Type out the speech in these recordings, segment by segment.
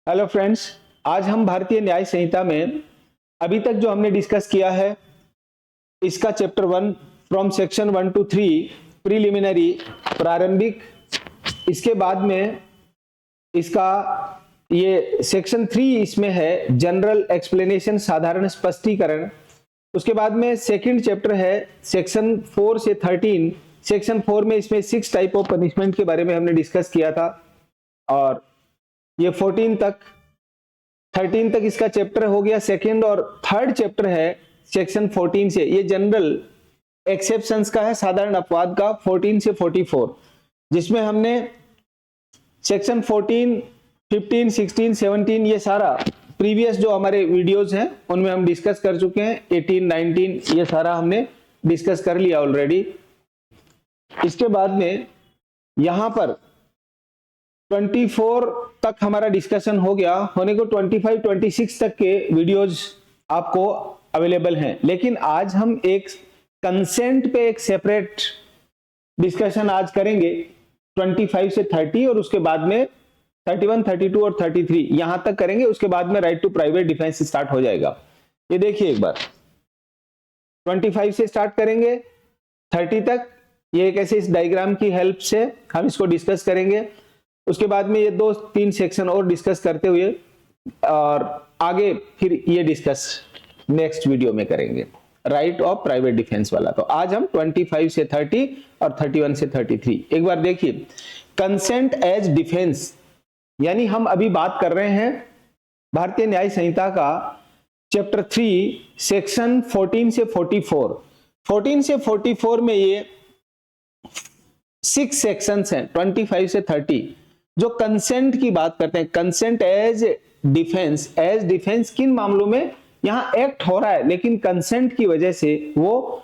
Hello friends, आज हम भारतीय न्याय संहिता में अभी तक जो हमने डिस्कस किया है इसका chapter 1 from section 1 to 3 preliminary प्रारंभिक, इसके बाद में इसका ये सेक्शन 3 इसमें है जनरल एक्सप्लेनेशन साधारण स्पष्टीकरण। उसके बाद में सेकंड चैप्टर है सेक्शन 4 से 13। सेक्शन 4 में इसमें 6 टाइप ऑफ पनिशमेंट के बारे में हमने डिस्कस किया था और ये 13 तक इसका चैप्टर हो गया सेकंड। और थर्ड चैप्टर है सेक्शन 14 से, ये जनरल एक्सेप्शंस का है, साधारण अपवाद का 14 से 44, जिसमें हमने सेक्शन 14, 15, 16, 17 ये सारा प्रीवियस जो हमारे वीडियोस हैं उनमें हम डिस्कस कर चुके हैं। 18, 19 ये सारा हमने डिस्कस कर लिया ऑलरेडी। इसके बाद में यहां पर 24 तक हमारा डिस्कशन हो गया, होने को 25, 26 तक के वीडियोज आपको अवेलेबल हैं। लेकिन आज हम एक कंसेंट पे एक सेपरेट डिस्कशन आज करेंगे 25 से 30, और उसके बाद में 31, 32 और 33 यहां तक करेंगे। उसके बाद में right to private defence start हो जाएगा। ये देखिए एक बार 25 से स्टार्ट करेंगे 30 तक, ये एक ऐसे इस डायग्राम की हेल्प से हम इसको डिस्कस करेंगे। उसके बाद में ये 2-3 सेक्शन और डिस्कस करते हुए और आगे फिर ये डिस्कस नेक्स्ट वीडियो में करेंगे राइट ऑफ प्राइवेट डिफेंस वाला। तो आज हम 25 से 30 और 31 से 33 एक बार देखिए। कंसेंट एज डिफेंस, यानी हम अभी बात कर रहे हैं भारतीय न्याय संहिता का चैप्टर 3 सेक्शन 14 से 44। 14 से 44 में ये 6 सेक्शंस हैं 25 से 30 जो कंसेंट की बात करते हैं। Consent as defence, as defence किन मामलों में यहां एक्ट हो रहा है, लेकिन कंसेंट की वजह से वो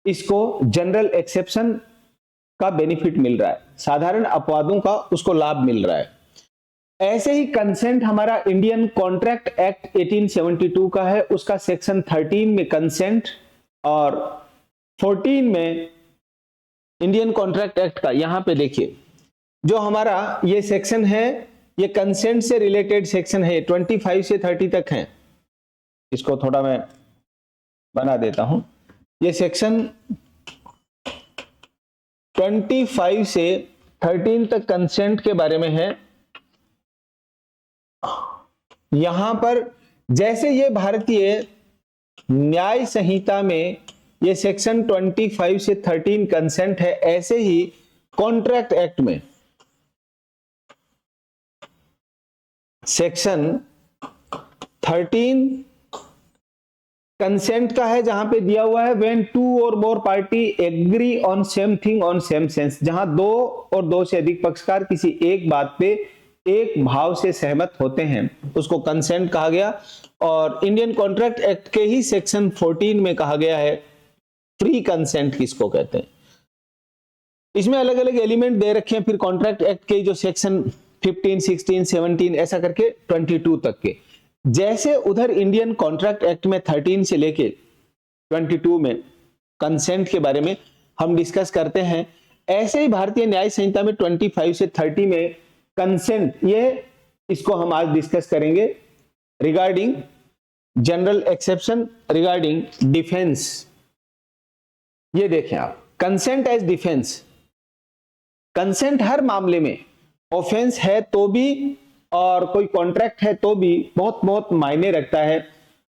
इसको जनरल एक्सेप्शन का बेनिफिट मिल रहा है, साधारण अपवादों का उसको लाभ मिल रहा है। ऐसे ही कंसेंट हमारा इंडियन कॉन्ट्रैक्ट एक्ट 1872 का है, उसका सेक्शन 13 में कंसेंट और 14 में इंडियन कॉन्ट्रैक्ट एक्ट का, यहां पे देखिए जो हमारा ये सेक्शन है ये कंसेंट से रिलेटेड सेक्शन है, 25 से 30 तक है। इसको थोड़ा मैं बना देता हूं। ये सेक्शन 25 से 13 तक कंसेंट के बारे में है। यहां पर जैसे ये भारतीय न्याय संहिता में ये सेक्शन 25 से 13 कंसेंट है, ऐसे ही कॉन्ट्रैक्ट एक्ट में सेक्शन 13 कंसेंट का है, जहां पे दिया हुआ है व्हेन 2 और more party agree on same thing on same sense, जहां 2 और 2 से अधिक पक्षकार किसी एक बात पे एक भाव से सहमत होते हैं उसको कंसेंट कहा गया। और इंडियन कॉन्ट्रैक्ट एक्ट के ही सेक्शन 14 में कहा गया है फ्री कंसेंट किसको कहते हैं। इसमें अलग अलग एलिमेंट दे रखे हैं फिर कॉन्ट्रैक्ट एक्ट के जो सेक्शन 15, 16, 17 ऐसा करके 22 तक के। जैसे उधर इंडियन कॉन्ट्रैक्ट एक्ट में 13 से लेके 22 में कंसेंट के बारे में हम डिस्कस करते हैं, ऐसे ही भारतीय न्याय संहिता में 25 से 30 में कंसेंट, ये इसको हम आज डिस्कस करेंगे regarding general exception regarding defence. ये देखें आप, कंसेंट एज डिफेंस, कंसेंट हर मामले में ऑफेंस है तो भी और कोई कॉन्ट्रैक्ट है तो भी बहुत बहुत मायने रखता है।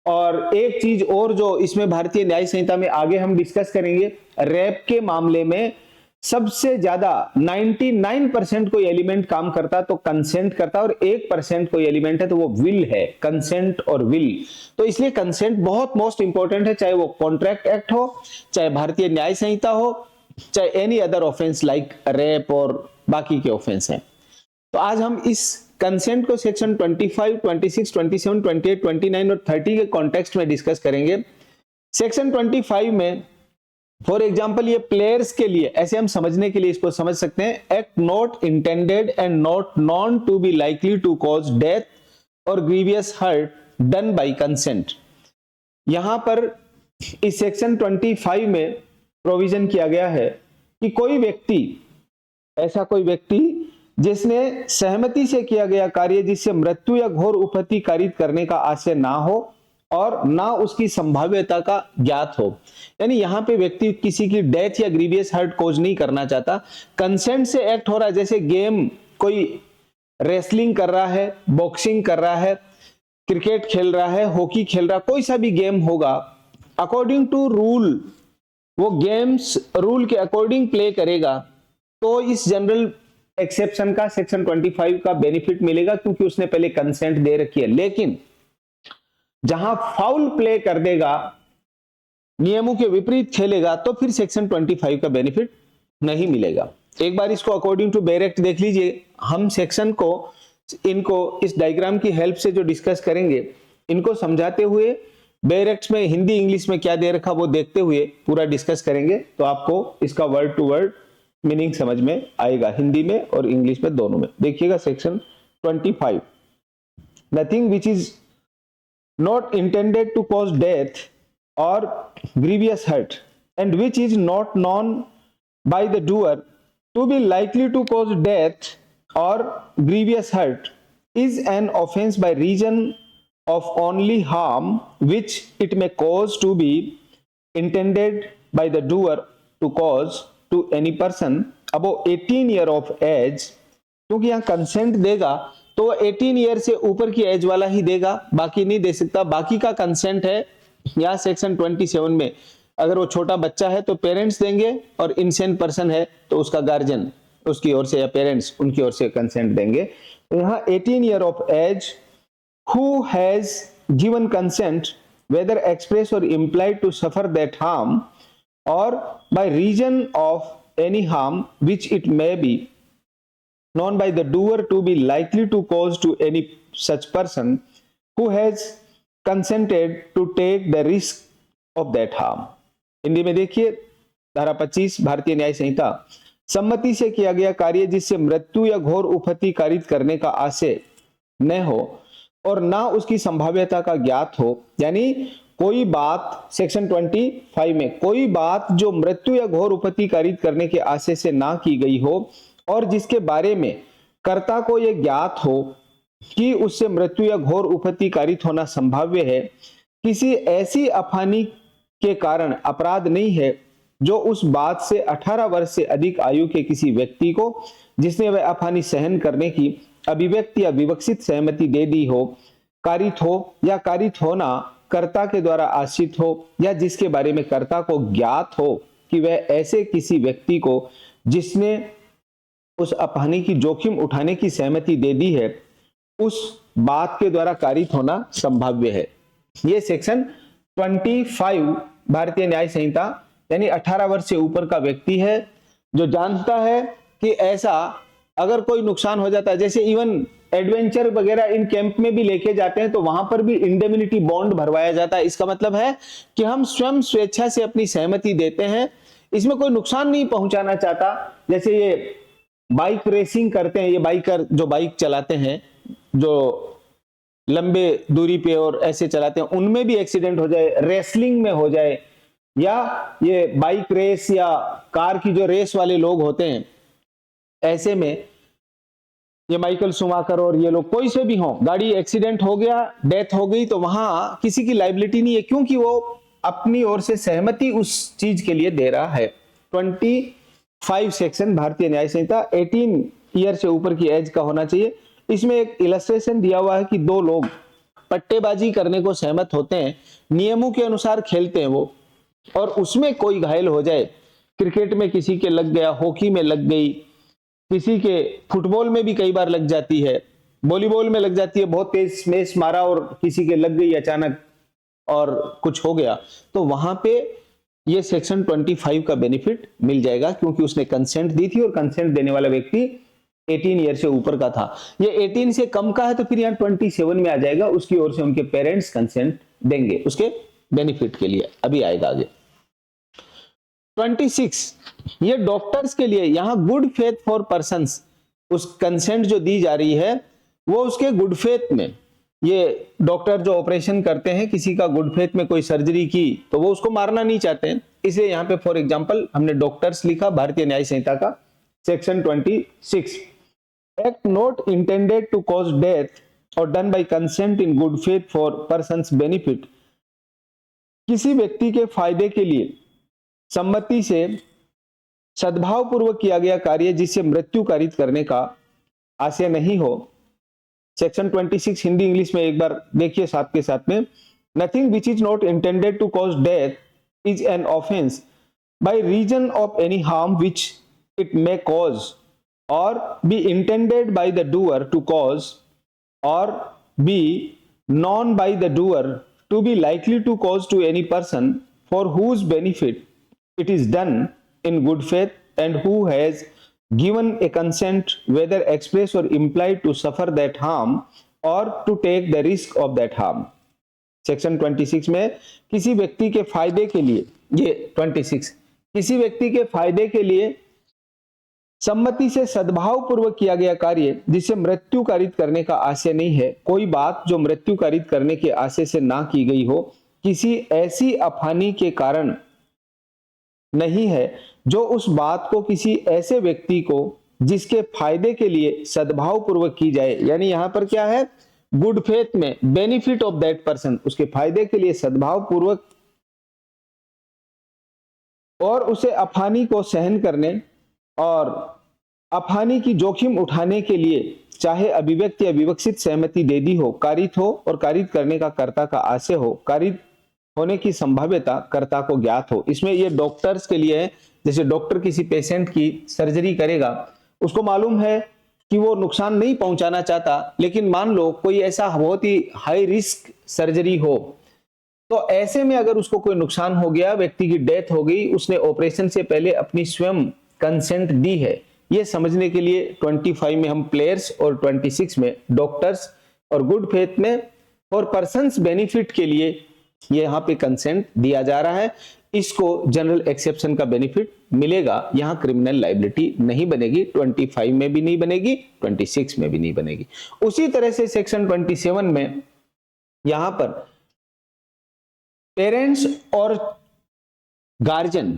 और एक चीज और जो इसमें भारतीय न्याय संहिता में आगे हम डिस्कस करेंगे, रेप के मामले में सबसे ज्यादा 99% कोई एलिमेंट काम करता तो कंसेंट करता, और 1% कोई एलिमेंट है तो वो विल है, कंसेंट और विल। तो इसलिए कंसेंट बहुत मोस्ट इंपॉर्टेंट है, चाहे वो कॉन्ट्रैक्ट एक्ट हो, चाहे भारतीय न्याय संहिता हो, चाहे any other offence like rape और बाकी के ऑफेंस हैं। तो आज हम इस कंसेंट को सेक्शन 25, 26, 27, 28, 29 और 30 के कॉन्टेक्स्ट में डिस्कस करेंगे। सेक्शन 25 में फॉर एग्जांपल ये प्लेयर्स के लिए, ऐसे हम समझने के लिए इसको समझ सकते हैं, act not intended and not known to be likely to cause death or grievous hurt done by consent. यहां पर इस सेक्शन 25 में प्रोविजन किया गया है कि कोई व्यक्ति, ऐसा कोई व्यक्ति जिसने सहमति से किया गया कार्य जिससे मृत्यु या घोर उपहति कारित करने का आशय ना हो और ना उसकी संभाव्यता का ज्ञात हो। यानी यहाँ पे व्यक्ति किसी की डेथ या ग्रीवियस हर्ट कॉज नहीं करना चाहता, कंसेंट से एक्ट हो रहा है। जैसे गेम, कोई रेसलिंग कर रहा है, बॉक्सिंग कर रहा है, क्रिकेट खेल रहा है, हॉकी खेल रहा है, कोई सा भी गेम होगा, अकॉर्डिंग टू रूल वो गेम्स रूल के अकॉर्डिंग प्ले करेगा, तो इस जनरल एक्सेप्शन का सेक्शन 25 का बेनिफिट मिलेगा, क्योंकि उसने पहले कंसेंट दे रखी है। लेकिन जहां फाउल प्ले कर देगा, नियमों के विपरीत खेलेगा, तो फिर सेक्शन 25 का बेनिफिट नहीं मिलेगा। एक बार इसको अकॉर्डिंग टू बेयर एक्ट देख लीजिए। हम सेक्शन को इनको इस डायग्राम की हेल्प से जो डिस्कस करेंगे, इनको समझाते हुए बेयर एक्ट में हिंदी इंग्लिश में क्या दे रखा वो देखते हुए पूरा डिस्कस करेंगे, तो आपको इसका वर्ड टू वर्ड मीनिंग समझ में आएगा, हिंदी में और इंग्लिश में दोनों में। देखिएगा section 25, nothing which is not intended to cause death or grievous hurt and which is not known by the doer to be likely to cause death or grievous hurt is an offense by reason of only harm which it may cause to be intended by the doer to cause to any person above 18 year of age। क्योंकि यहाँ consent देगा तो 18 year से ऊपर की as वाला ही देगा, बाकी नहीं दे सकता। बाकी का कंसेंट है यहाँ सेक्शन 27 में, अगर वो छोटा बच्चा है तो पेरेंट्स देंगे, और इनसेंट पर्सन है तो उसका गार्जियन उसकी ओर से या पेरेंट्स उनकी ओर से कंसेंट देंगे। तो यहाँ 18 year of age who has given consent whether express or implied to suffer that harm or by reason of any harm which it may be known by the doer to be likely to cause to any such person who has consented to take the risk of that harm। Hindi में देखिए धारा 25 भारतीय न्याय संहिता, सम्मति से किया गया कार्य जिससे मृत्यु या घोर उपहति कारित करने का आशय न हो और ना उसकी संभाव्यता का ज्ञात हो। यानी कोई बात सेक्शन 25 में कोई बात जो मृत्यु या घोर उपहति कारित करने के आशय से ना की गई हो और जिसके बारे में कर्ता को यह ज्ञात हो कि उससे मृत्यु या घोर उपहति कारित होना संभाव्य है, किसी ऐसी अफानी के कारण अपराध नहीं है जो उस बात से 18 वर्ष से अधिक आयु के किसी व्यक्ति को जिसने वह अफानी सहन करने की अभिव्यक्ति या विवक्षित सहमति दे दी हो, कारित हो या कारित होना कर्ता के द्वारा आश्रित हो, या जिसके बारे में कर्ता को ज्ञात हो कि वह ऐसे किसी व्यक्ति को जिसने उस अपहानी की जोखिम उठाने की सहमति दे दी है उस बात के द्वारा कारित होना संभाव्य है। यह सेक्शन 25 भारतीय न्याय संहिता, यानी 18 वर्ष से ऊपर का व्यक्ति है जो जानता है कि ऐसा अगर कोई नुकसान हो जाता है, जैसे इवन एडवेंचर वगैरह इन कैंप में भी लेके जाते हैं तो वहां पर भी इंडेमिनिटी बॉन्ड भरवाया जाता है। इसका मतलब है कि हम स्वयं स्वेच्छा से अपनी सहमति देते हैं, इसमें कोई नुकसान नहीं पहुंचाना चाहता। जैसे ये बाइक रेसिंग करते हैं, ये बाइकर जो बाइक चलाते हैं जो लंबे दूरी पे और ऐसे चलाते हैं, उनमें भी एक्सीडेंट हो जाए, रेसलिंग में हो जाए, या ये बाइक रेस या कार की जो रेस वाले लोग होते हैं, ऐसे में ये माइकल शुमाकर और ये लोग कोई से भी हो, गाड़ी एक्सीडेंट हो गया, डेथ हो गई, तो वहां किसी की लाइबिलिटी नहीं है, क्योंकि वो अपनी ओर से सहमति उस चीज के लिए दे रहा है। 25 सेक्शन भारतीय न्याय संहिता 18 ईयर से ऊपर की एज का होना चाहिए। इसमें एक इलस्ट्रेशन दिया हुआ है कि दो लोग पट्टेबाजी करने को सहमत होते हैं, नियमों के अनुसार खेलते हैं वो, और उसमें कोई घायल हो जाए, क्रिकेट में किसी के लग गया, हॉकी में लग गई, किसी के फुटबॉल में भी कई बार लग जाती है, वॉलीबॉल में लग जाती है, बहुत तेज स्मैश मारा और किसी के लग गई अचानक और कुछ हो गया, तो वहां पे ये सेक्शन 25 का बेनिफिट मिल जाएगा, क्योंकि उसने कंसेंट दी थी और कंसेंट देने वाला व्यक्ति 18 ईयर से ऊपर का था। ये 18 से कम का है तो फिर यहाँ 27 में आ जाएगा, उसकी ओर से उनके पेरेंट्स कंसेंट देंगे उसके बेनिफिट के लिए। अभी आएगा आगे 26, ये डॉक्टर्स के लिए यहाँ गुड फेथ फॉर पर्संस, उस कंसेंट जो दी जा रही है वो उसके गुड फेथ में, ये डॉक्टर जो ऑपरेशन करते हैं किसी का गुड फेथ में कोई सर्जरी की तो वो उसको मारना नहीं चाहते हैं, इसलिए यहाँ पे फॉर एग्जांपल हमने डॉक्टर्स लिखा भारतीय न्याय संहिता का section 26। act not intended to cause death or done by consent in good faith for person's benefit, किसी व्यक्ति के फायदे के लिए सम्मति से सद्भाव पूर्वक किया गया कार्य जिससे मृत्यु कारित करने का आशय नहीं हो। सेक्शन 26 हिंदी इंग्लिश में एक बार देखिए साथ के साथ में। Nothing which is not intended to cause death is an offence by reason of any harm which it may cause or be intended by the doer to cause or be known by the doer to be likely to cause to any person for whose benefit it is done in good faith and who has given a consent whether express or implied to suffer that harm or to take the risk of that harm। Section 26 में किसी व्यक्ति के फायदे के लिए, ये 26 किसी व्यक्ति के फायदे के लिए सम्मति से सद्भाव पूर्वक किया गया कार्य जिसे मृत्यु कारित करने का आशय नहीं है, कोई बात जो मृत्यु कारित करने के आशय से ना की गई हो, किसी ऐसी अफानी के कारण नहीं है जो उस बात को किसी ऐसे व्यक्ति को जिसके फायदे के लिए सद्भाव पूर्वक की जाए, यानी यहां पर क्या है, गुड फेथ में बेनिफिट ऑफ दैट पर्सन, उसके फायदे के लिए सद्भाव पूर्वक और उसे अफानी को सहन करने और अफानी की जोखिम उठाने के लिए चाहे अभिव्यक्त या विवक्षित सहमति दे दी हो, कारित हो और कारित करने का कर्ता का आशय हो, कारित होने की संभाव्यता कर्ता को ज्ञात हो। इसमें ये डॉक्टर्स के लिए है, जैसे डॉक्टर किसी पेशेंट की सर्जरी करेगा, उसको मालूम है कि वो नुकसान नहीं पहुंचाना चाहता, लेकिन मान लो कोई ऐसा बहुत ही हाई रिस्क सर्जरी हो, तो ऐसे में अगर उसको कोई नुकसान हो गया, व्यक्ति की डेथ हो गई, उसने ऑपरेशन से पहले अपनी स्वयं कंसेंट दी है, ये समझने के लिए 25 में हम प्लेयर्स और 26 में डॉक्टर्स और गुड फेथ में और पर्सन्स बेनिफिट के लिए ये यहां पे कंसेंट दिया जा रहा है। इसको जनरल एक्सेप्शन का बेनिफिट मिलेगा, यहां क्रिमिनल लायबिलिटी नहीं बनेगी, 25 में भी नहीं बनेगी, 26 में भी नहीं बनेगी। उसी तरह से सेक्शन 27 में यहां पर पेरेंट्स और गार्जियन,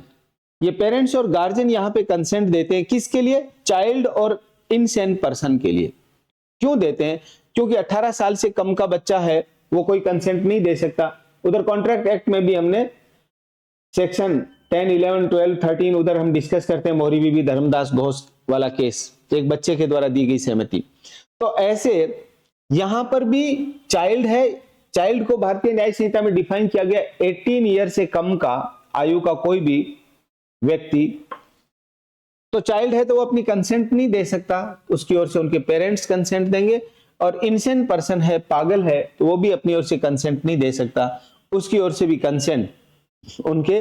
ये पेरेंट्स और गार्जियन यहां पे कंसेंट देते हैं किसके लिए, चाइल्ड और इनसेंट पर्सन के लिए। क्यों देते हैं, क्योंकि 18 साल से कम का बच्चा है वो कोई कंसेंट नहीं दे सकता। उधर कॉन्ट्रैक्ट एक्ट में भी हमने सेक्शन 10, 11, 12, 13 उधर हम डिस्कस करते हैं, मोहरी बीबी धर्मदास घोष वाला केस, एक बच्चे के द्वारा दी गई सहमति। तो ऐसे यहां पर भी चाइल्ड है, चाइल्ड को भारतीय न्याय संहिता में डिफाइन किया गया 18 ईयर से कम का आयु का कोई भी व्यक्ति, तो चाइल्ड है तो वो अपनी कंसेंट नहीं दे सकता, उसकी ओर से उनके पेरेंट्स कंसेंट देंगे। और इनसेंट पर्सन है, पागल है, तो वो भी अपनी ओर से कंसेंट नहीं दे सकता, उसकी ओर से भी कंसेंट उनके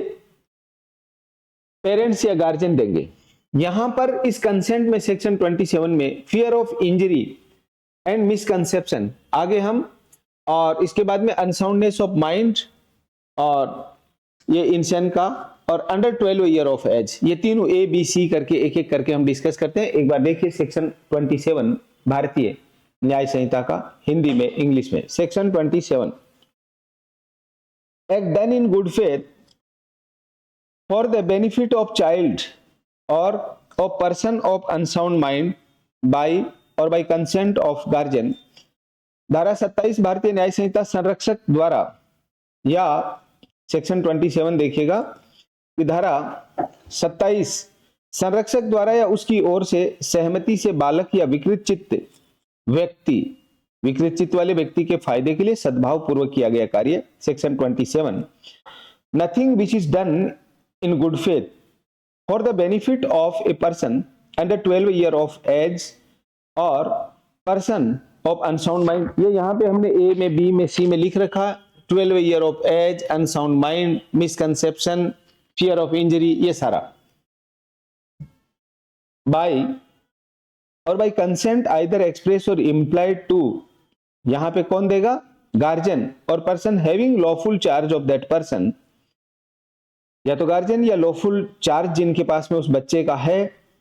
पेरेंट्स या गार्जियन देंगे। यहां पर इस कंसेंट में सेक्शन 27 में fear of injury and misconception आगे हम, और इसके बाद में अनसाउंडनेस ऑफ माइंड और ये इंसान का, और अंडर 12 ईयर ऑफ एज, ये तीनों ए बी सी करके एक एक करके हम डिस्कस करते हैं। एक बार देखिए सेक्शन 27 भारतीय न्याय संहिता का हिंदी में इंग्लिश में। Section 27, act done in good faith for the benefit of child or of person of unsound mind by और बाय कंसेंट ऑफ गार्जियन। धारा 27 भारतीय न्याय संहिता संरक्षक द्वारा, या सेक्शन 27 देखिएगा कि धारा 27 संरक्षक द्वारा या उसकी ओर से सहमति से बालक या विकृत चित्त व्यक्ति, विकृत चित्त वाले व्यक्ति के फायदे के लिए सद्भाव पूर्वक किया गया कार्य। Section 27, nothing which is done in good faith for the benefit of a person under 12 year of age और पर्सन ऑफ अनसाउंड माइंड। ये यहाँ पे हमने ए में, बी में, सी में लिख रखा, 12 year of age, unsound mind, misconception, fear of injury, ये सारा बाय और बाय कंसेंट आइदर एक्सप्रेस और इम्प्लाइड टू, यहां पे कौन देगा, गार्जियन और person having lawful charge of that person, या तो गार्जियन या लॉफुल चार्ज जिनके पास में उस बच्चे का है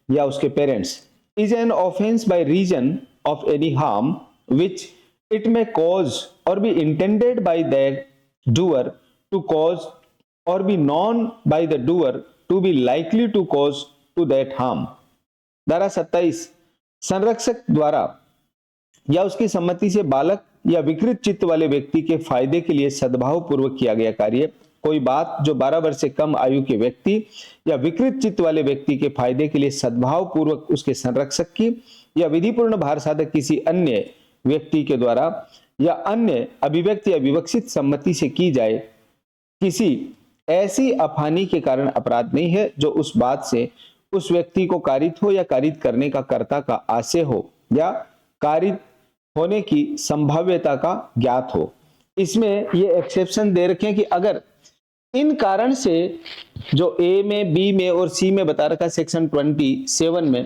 या उसके parents, is an offence by reason of any harm which it may cause or be intended by that doer to cause or be known by the doer to be likely to cause to that harm. धारा 27 संरक्षक द्वारा या उसकी सम्मति से बालक या विकृत चित्त वाले व्यक्ति के फायदे के लिए सद्भाव पूर्वक किया गया कार्य, कोई बात जो 12 वर्ष से कम आयु के व्यक्ति या विकृत चित्त वाले व्यक्ति के फायदे के लिए सद्भाव पूर्वक उसके संरक्षक की या विधिपूर्ण भार साधक किसी अन्य व्यक्ति के द्वारा या अन्य अभिव्यक्त या विवक्षित सम्मति से की जाए, किसी ऐसी अफानी के कारण अपराध नहीं है जो उस बात से उस व्यक्ति को कारित हो या कारित करने का कर्ता का आशय हो या कारित होने की संभाव्यता का ज्ञात हो। इसमें ये एक्सेप्शन दे रखे हैं कि अगर इन कारण से जो ए में, बी में और सी में बता रखा सेक्शन 27 में,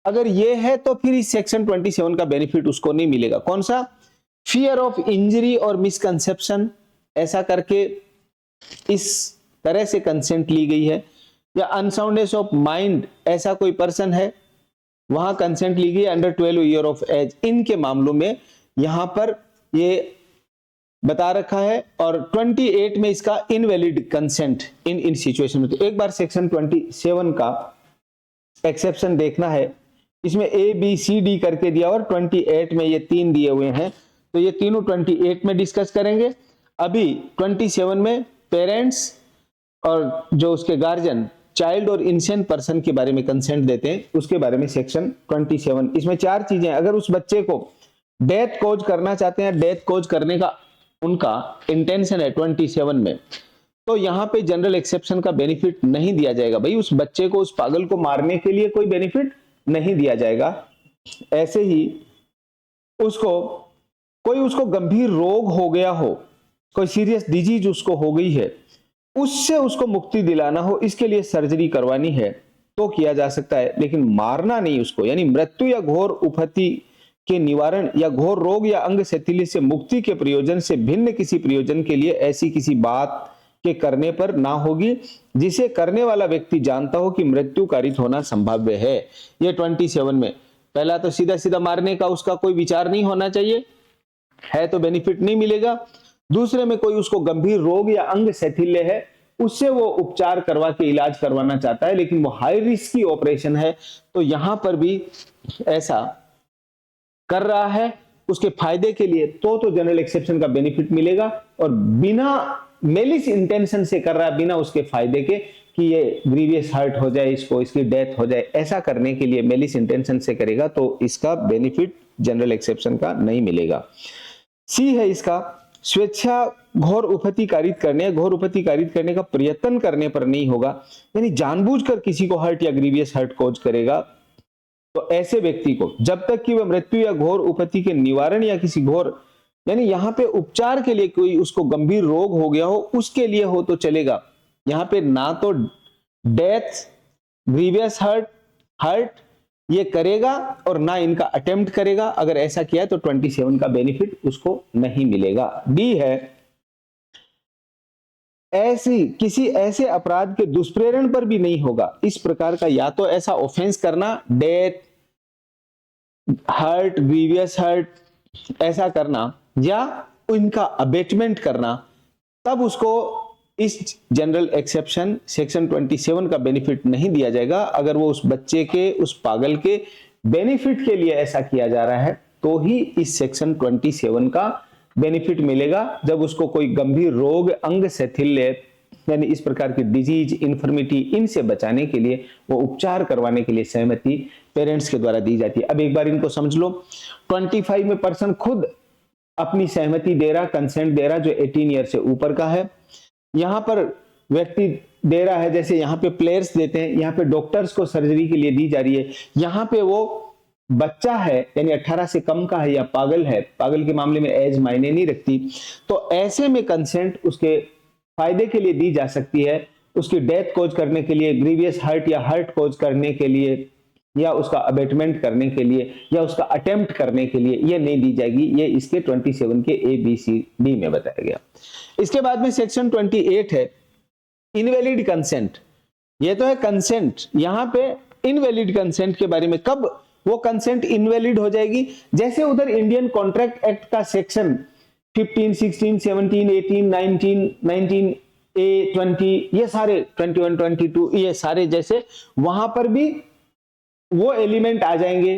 अगर ये है तो फिर इस सेक्शन 27 का बेनिफिट उसको नहीं मिलेगा। कौन सा? फियर ऑफ इंजरी और मिसकंसेप्शन, ऐसा करके इस तरह से कंसेंट ली गई है, या अनसाउंडनेस ऑफ माइंड, ऐसा कोई पर्सन है वहां कंसेंट ली गई अंडर 12 ईयर ऑफ एज, इनके मामलों में यहां पर ये बता रखा है। और 28 में इसका इनवैलिड कंसेंट इन सिचुएशन में। तो एक बार सेक्शन 27 का एक्सेप्शन देखना है, इसमें ए बी सी डी करके दिया और 28 में ये 3 दिए हुए हैं, तो ये तीनों 28 में डिस्कस करेंगे। अभी 27 में पेरेंट्स और जो उसके गार्जियन, चाइल्ड और इनसेंट पर्सन के बारे में कंसेंट देते हैं, उसके बारे में सेक्शन 27। इसमें 4 चीजें, अगर उस बच्चे को डेथ कॉज करना चाहते हैं, डेथ कॉज करने का उनका इंटेंशन है 27 में, तो यहाँ पे जनरल एक्सेप्शन का बेनिफिट नहीं दिया जाएगा। भाई उस बच्चे को, उस पागल को मारने के लिए कोई बेनिफिट नहीं दिया जाएगा। ऐसे ही उसको गंभीर रोग हो गया हो, कोई सीरियस डिजीज उसको हो गई है, उससे उसको मुक्ति दिलाना हो, इसके लिए सर्जरी करवानी है तो किया जा सकता है, लेकिन मारना नहीं उसको। यानी मृत्यु या घोर उपहति के निवारण या घोर रोग या अंग शिथिल्य से मुक्ति के प्रयोजन से भिन्न किसी प्रयोजन के लिए ऐसी किसी बात के करने पर ना होगी जिसे करने वाला व्यक्ति जानता हो कि मृत्यु कारित होना संभाव्य है। ये 27 में पहला तो सीधा सीधा मारने का उसका कोई विचार नहीं होना चाहिए, है तो बेनिफिट नहीं मिलेगा। दूसरे में कोई उसको गंभीर रोग या अंग शैथिल्य है, उससे वो उपचार करवा के इलाज करवाना चाहता है, लेकिन वो हाई रिस्क की ऑपरेशन है, तो यहां पर भी ऐसा कर रहा है उसके फायदे के लिए, तो जनरल एक्सेप्शन का बेनिफिट मिलेगा। और बिना मेलिस इंटेंशन से कर रहा है, बिना उसके फायदे के कि ये ग्रीवियस हर्ट हो जाए इसको, इसकी डेथ हो जाए, ऐसा करने के लिए मेलिस इंटेंशन से करेगा तो इसका बेनिफिट जनरल एक्सेप्शन का नहीं मिलेगा। सी है इसका, स्वेच्छा घोर उपहति कारित करने, घोर उपहति कारित करने का प्रयत्न करने पर नहीं होगा, यानी जानबूझकर किसी को हर्ट या ग्रीवियस हर्ट कॉज करेगा, तो ऐसे व्यक्ति को जब तक कि वह मृत्यु या घोर उपहति के निवारण या किसी घोर, यानी यहाँ पे उपचार के लिए कोई उसको गंभीर रोग हो गया हो, उसके लिए हो तो चलेगा। यहाँ पे ना तो डेथ, ग्रीवियस हर्ट ये करेगा और ना इनका अटेम्प्ट करेगा। अगर ऐसा किया तो 27 का बेनिफिट उसको नहीं मिलेगा। डी है, किसी ऐसे अपराध के दुष्प्रेरण पर भी नहीं होगा। इस प्रकार का या तो ऐसा ऑफेंस करना, डेथ, हर्ट, ग्रीवियस हर्ट ऐसा करना, या इनका अबेटमेंट करना, तब उसको इस जनरल एक्सेप्शन सेक्शन 27 का बेनिफिट नहीं दिया जाएगा। अगर वो उस बच्चे के, उस पागल के बेनिफिट के लिए ऐसा किया जा रहा है तो ही इस सेक्शन 27 का बेनिफिट मिलेगा। जब उसको कोई गंभीर रोग, अंग शैथिल्य, यानी इस प्रकार की डिजीज, इन्फर्मिटी, इनसे बचाने के लिए, वो उपचार करवाने के लिए सहमति पेरेंट्स के द्वारा दी जाती है। अब एक बार इनको समझ लो। 25 में पर्सन खुद अपनी सहमति दे रहा, कंसेंट दे रहा, जो 18 ईयर से ऊपर का है। यहां पर व्यक्ति दे रहा है, जैसे यहाँ पे प्लेयर्स देते हैं, यहाँ पे डॉक्टर्स को सर्जरी के लिए दी जा रही है। यहाँ पे वो बच्चा है, यानी 18 से कम का है या पागल है, पागल के मामले में एज मायने नहीं रखती, तो ऐसे में कंसेंट उसके फायदे के लिए दी जा सकती है। उसकी डेथ कॉज करने के लिए, ग्रीवियस हर्ट या हर्ट कॉज करने के लिए, या उसका अबेटमेंट करने के लिए, या उसका अटेम्प्ट करने के लिए ये नहीं दी जाएगी। ये इसके 27 के ABCD में बताया गया। इसके बाद में सेक्शन 28 है इनवैलिड कंसेंट। ये तो है कंसेंट, यहां पे इनवैलिड कंसेंट के बारे में, कब वो कंसेंट इनवैलिड हो जाएगी, जैसे उधर इंडियन कॉन्ट्रैक्ट एक्ट का सेक्शन 15, 16, 17, 18, 19, A, 20, ये सारे 21, 22, ये सारे जैसे वहां पर भी वो एलिमेंट आ जाएंगे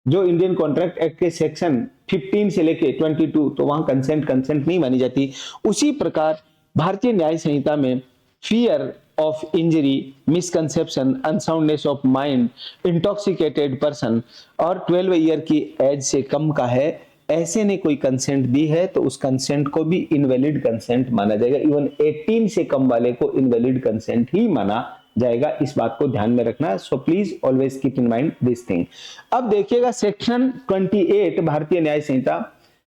जो इंडियन कॉन्ट्रैक्ट एक्ट के सेक्शन 15 से लेके 22, तो वहां कंसेंट नहीं मानी जाती। उसी प्रकार भारतीय न्याय संहिता में fear of injury, misconception, unsoundness of mind, intoxicated person और 12 ईयर की एज से कम का है, ऐसे ने कोई कंसेंट दी है तो उस कंसेंट को भी इनवैलिड कंसेंट माना जाएगा। इवन 18 से कम वाले को इनवैलिड कंसेंट ही माना जाएगा। इस बात को ध्यान में रखना। So please always keep in mind this thing. अब देखिएगा section 28 Bharatiya Nyaya Sanhita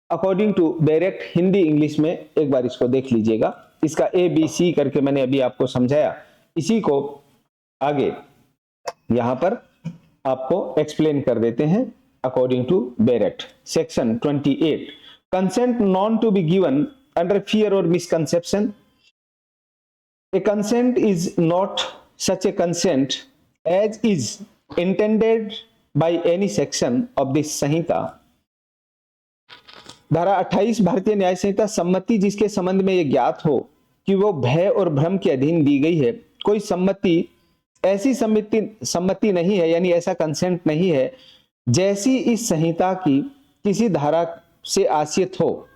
according to direct Hindi English में एक बार इसको देख लीजिएगा। इसका ABC करके मैंने अभी आपको समझाया, इसी को आगे यहां पर आपको एक्सप्लेन कर देते हैं। According to direct section 28, consent known to be given under fear और misconception. A consent is not such a consent as is intended by any section of this संहिता। धारा 28 भारतीय न्याय संहिता, सम्मति जिसके संबंध में यह ज्ञात हो कि वो भय और भ्रम के अधीन दी गई है, कोई सम्मति ऐसी सम्मति नहीं है, यानी ऐसा कंसेंट नहीं है जैसी इस संहिता की किसी धारा से आश्रित हो।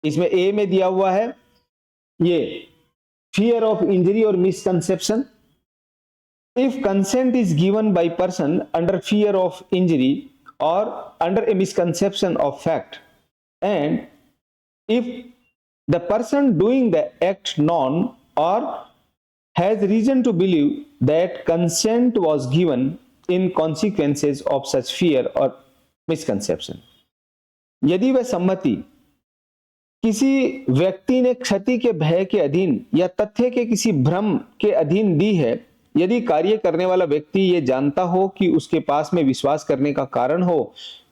इसमें ए में दिया हुआ है ये fear of injury or misconception. If consent is given by person under fear of injury or under a misconception of fact, and if the person doing the act known or has reason to believe that consent was given in consequences of such fear or misconception, यदि वह सम्मति किसी व्यक्ति ने क्षति के भय के अधीन या तथ्य के किसी भ्रम के अधीन दी है, यदि कार्य करने वाला व्यक्ति ये जानता हो कि उसके पास में विश्वास करने का कारण हो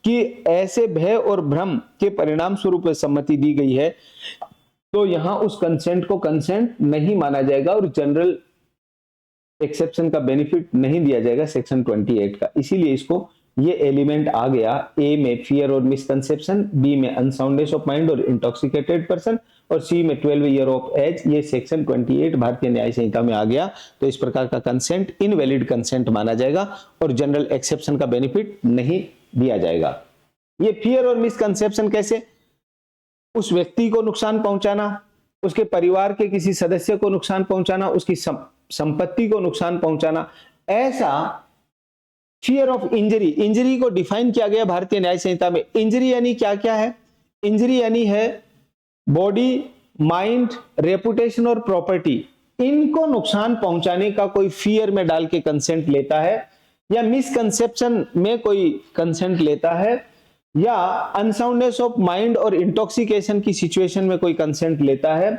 कि ऐसे भय और भ्रम के परिणाम स्वरूप सम्मति दी गई है, तो यहां उस कंसेंट को कंसेंट नहीं माना जाएगा और जनरल एक्सेप्शन का बेनिफिट नहीं दिया जाएगा सेक्शन 28 का। इसीलिए इसको ये एलिमेंट आ गया। ए में फियर और मिसकंसेप्शन, बी में अनसाउंडनेस ऑफ माइंड और इंटॉक्सिकेटेड पर्सन, और सी में 12 ईयर ऑफ एज। ये सेक्शन 28 भारतीय न्याय संहिता में आ गया। तो इस प्रकार का कंसेंट इनवैलिड कंसेंट माना जाएगा और जनरल एक्सेप्शन का बेनिफिट नहीं दिया जाएगा। ये फियर और मिसकंसेप्शन कैसे? उस व्यक्ति को नुकसान पहुंचाना, उसके परिवार के किसी सदस्य को नुकसान पहुंचाना, उसकी संपत्ति को नुकसान पहुंचाना, ऐसा फियर ऑफ इंजरी। इंजरी को डिफाइन किया गया भारतीय न्याय संहिता में। इंजरी यानी क्या क्या है? इंजरी यानी है बॉडी, माइंड, रेपुटेशन और प्रॉपर्टी। इनको नुकसान पहुंचाने का कोई फियर में डाल के कंसेंट लेता है, या मिसकंसेप्शन में कोई कंसेंट लेता है, या अनसाउंडनेस ऑफ माइंड और इंटॉक्सिकेशन की सिचुएशन में कोई कंसेंट लेता है,